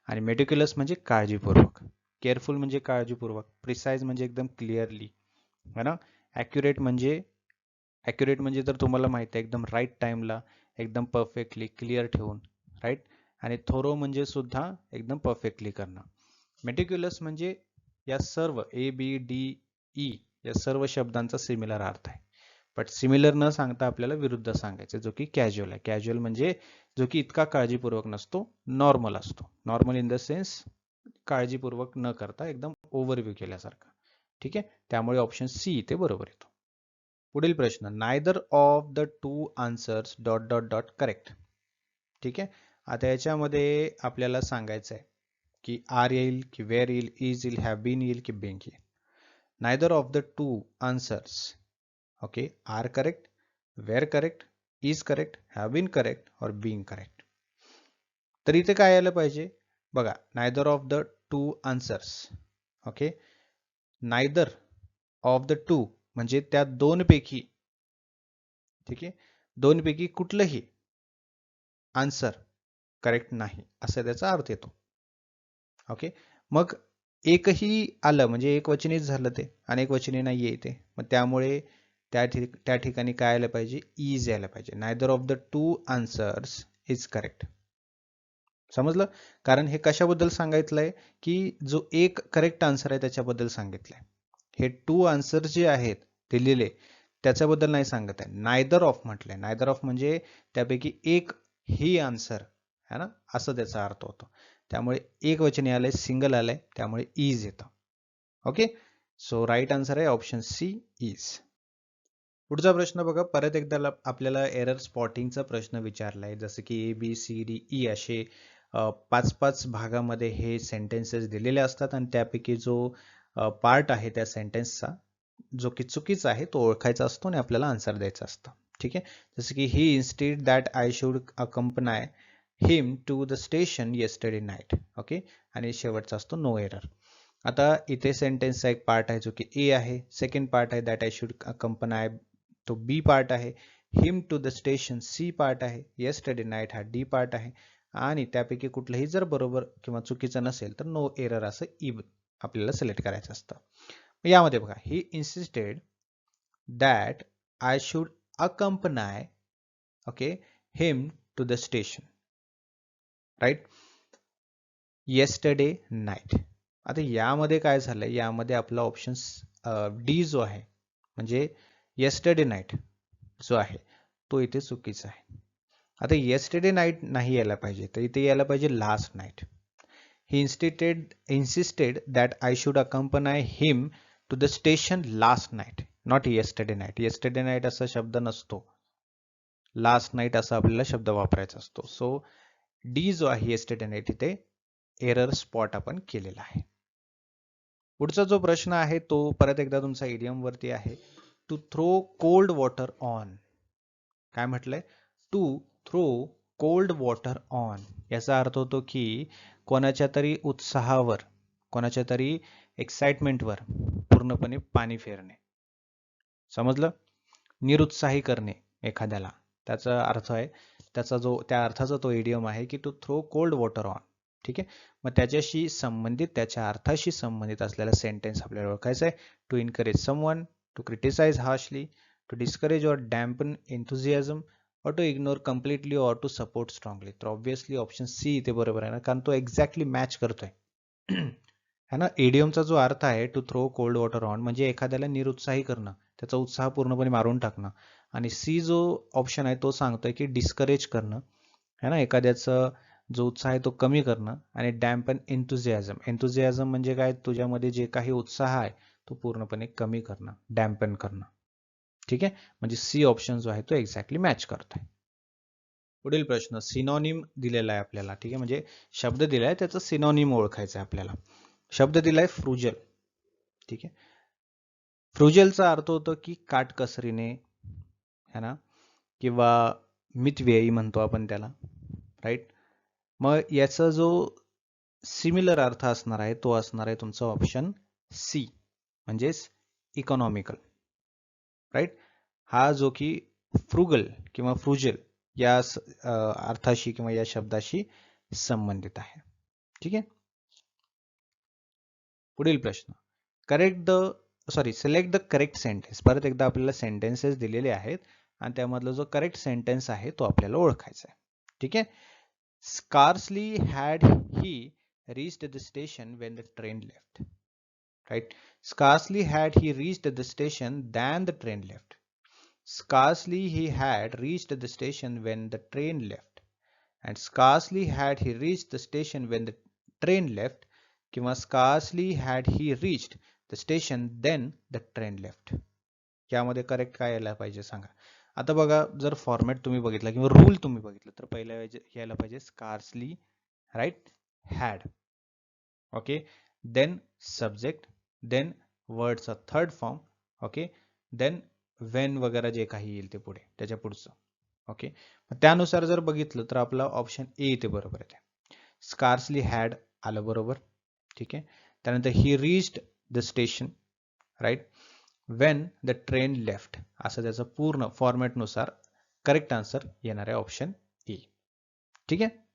आणि मेटिक्युलस म्हणजे काळजीपूर्वक, केअरफुल म्हणजे काळजीपूर्वक, प्रिसाइज म्हणजे एकदम क्लिअरली, है ना. ॲक्युरेट म्हणजे तर तुम्हाला माहिती आहे, एकदम राईट टाइमला, एकदम परफेक्टली क्लिअर ठेवून, राईट. आणि थोरो म्हणजे सुद्धा एकदम परफेक्टली करणं. मेटिक्युलस म्हणजे या सर्व ए बी डी ई या सर्व शब्दांचा सिमिलर अर्थ आहे. बट सिमिलर न सांगता आपल्याला विरुद्ध सांगायचं, जो की कॅज्युअल आहे. कॅज्युअल म्हणजे जो की इतका काळजीपूर्वक नसतो, नॉर्मल असतो. नॉर्मल इन द सेन्स काळजीपूर्वक न करता एकदम ओव्हरव्ह्यू केल्यासारखं. ठीक आहे, त्यामुळे ऑप्शन सी इथे बरोबर येतो. पुढील प्रश्न, neither of the two answers dot dot dot correct. ठीक आहे, आता याच्यामध्ये आपल्याला सांगायचं आहे की आर येईल की वेअर येईल, इज येईल, हॅव बीन येईल की बीइंग येईल. Neither of the two answers, okay, are correct, were correct, is correct, have been correct or being correct. तर इथे काय यायला पाहिजे बघा, neither of the two answers. Okay, neither of the two म्हणजे त्या दोन पैकी, ठीक आहे, दोन पैकी कुठलंही आन्सर करेक्ट नाही, असं त्याचा अर्थ येतो. ओके, मग एकही आलं म्हणजे एक वचनीच झालं, ते अनेक वचनी नाही येते, मग त्यामुळे त्या ठिकाणी काय आलं पाहिजे, इज यायला पाहिजे. Neither of the two answers is correct. समजलं? कारण हे कशाबद्दल सांगितलंय की जो एक करेक्ट आन्सर आहे त्याच्याबद्दल सांगितलंय. हे टू आन्सर जे आहेत दिलेले त्याच्याबद्दल नाही सांगत आहे, नायदर ऑफ म्हटलंय. नायदर ऑफ म्हणजे त्यापैकी एक ही आन्सर है ना, असं त्याचा अर्थ होतो. त्यामुळे एक वचनी आलंय, सिंगल आलंय, त्यामुळे इज येतं. ओके, सो राईट आन्सर आहे ऑप्शन सी, इज. पुढचा प्रश्न बघा, परत एकदा आपल्याला एरर स्पॉटिंगचा प्रश्न विचारलाय. जसं की A B C D E असे 5-5 भागामध्ये हे सेंटेन्सेस दिलेले असतात आणि त्यापैकी जो पार्ट आहे त्या सेंटेन्सचा जो की चुकीचा आहे तो ओळखायचा असतो आणि आपल्याला आन्सर द्यायचा असतं. ठीक आहे, जसं की he instead that I should accompany him to the station yesterday night. Okay, आणि शेवटचा असतो नो एरर. आता इथे सेंटेन्सचा एक पार्ट आहे जो की ए आहे, सेकंड पार्ट आहे दॅट आय शुड अकंपनाय, तो बी पार्ट आहे, him to the station C part आहे, येस्टरडे नाईट हा डी पार्ट आहे, आणि त्यापैकी कुठलंही जर बरोबर किंवा चुकीचं नसेल तर नो एरर असं ई आपल्याला सिलेक्ट करायचं असतं. यामध्ये बघा, he insisted that I should accompany okay him to the station, right, yesterday night. आता यामध्ये काय झालंय, यामध्ये आपला ऑप्शन डी जो आहे म्हणजे येस्टरडे नाईट जो आहे तो इथे चुकीचा आहे. आता येस्टरडे नाईट नाही यायला पाहिजे, तर इथे यायला पाहिजे last night. He insisted that I should accompany him to the station last night, not yesterday night. yesterday night असा शब्द नसतो, लास्ट नाईट असा आपल्याला शब्द वापरायचा असतो. सो डी जो आहे येस्टरडे नाईट इथे एरर स्पॉट आपण केलेला आहे. पुढचा जो प्रश्न आहे तो परत एकदा तुमचा इडियम वरती आहे. To throw cold water on. काय म्हटलंय? To throw cold water on. याचा अर्थ होतो की कोणाच्या तरी उत्साहावर, कोणाच्या तरी एक्साइटमेंटवर पूर्णपणे पाणी फेरणे. समजलं? निरुत्साही करणे एखाद्याला, त्याचा अर्थ आहे, त्या अर्थाचा तो इडियम आहे की to throw cold water on. ठीक आहे, मग त्याच्याशी संबंधित, त्याच्या अर्थाशी संबंधित असलेला सेंटेन्स आपल्याला ओळखायचा आहे. To encourage someone, to criticise harshly, to discourage or dampen enthusiasm, or to ignore completely, or to support strongly. तर ऑब्व्हियसली ऑप्शन सी इथे बरोबर आहे ना, कारण तो एक्झॅक्टली मॅच करतोय है ना. इडियमचा जो अर्थ आहे to throw cold water on म्हणजे एखाद्याला निरुत्साही करणं, त्याचा उत्साह पूर्णपणे मारून टाकणं. आणि सी जो ऑप्शन आहे तो सांगतोय की डिस्करेज करणं, है ना, एखाद्याचा जो उत्साह आहे तो कमी करणं. आणि डॅम्पन एन्थुझियाझम, एन्थुझियाझम म्हणजे काय, तुझ्यामध्ये जे काही उत्साह आहे तो पूर्णपणे कमी करणं, डॅम्पन करणं. ठीक आहे, म्हणजे सी ऑप्शन जो आहे तो एक्झॅक्टली मॅच करतोय. पुढील प्रश्न सिनॉनिम दिलेला आहे आपल्याला. ठीक आहे, म्हणजे शब्द दिलाय त्याचा सिनॉनिम ओळखायचा आहे आपल्याला. शब्द दिलाय फ्रुजल. ठीक आहे, फ्रुजलचा अर्थ होतो की काटकसरीने, है ना, किंवा मितव्ययी म्हणतो आपण त्याला, राईट. मग याचा जो सिमिलर अर्थ असणार आहे तो असणार आहे तुमचा ऑप्शन सी, म्हणजेच इकॉनॉमिकल, राईट. हा जो की फ्रुगल किंवा फ्रुजल या अर्थाशी किंवा या शब्दाशी संबंधित आहे. ठीक आहे. पुढील प्रश्न, सिलेक्ट द करेक्ट सेंटेन्स. परत एकदा आपल्याला सेंटेन्सेस दिलेले आहेत आणि त्यामधला जो करेक्ट सेंटेन्स आहे तो आपल्याला ओळखायचा आहे. ठीक आहे. Scarcely had he reached the station when the train left, right. Scarcely had he reached the station than the train left. Scarcely he had reached the station when the train left, and scarcely had he reached the station when the train left, किंवा scarcely had he reached the station then the train left. यामध्ये correct काय यायला पाहिजे सांगा. आता बघा, जर format तुम्ही बघितला किंवा रूल तुम्ही बघितलं तर पहिल्या यायला पाहिजे scarcely, right, had, okay, then subject, then वर्डचा third form, okay, then when वगैरे जे काही येईल ते पुढे त्याच्या पुढचं. ओके, त्यानुसार जर बघितलं तर आपला ऑप्शन ए इथे बरोबर आहे. स्कार्सली हॅड आलं बरोबर. ठीक आहे, त्यानंतर he reached the station, right, when the train left, असं त्याचं पूर्ण फॉर्मॅटनुसार करेक्ट आन्सर येणार आहे ऑप्शन ए. ठीक आहे.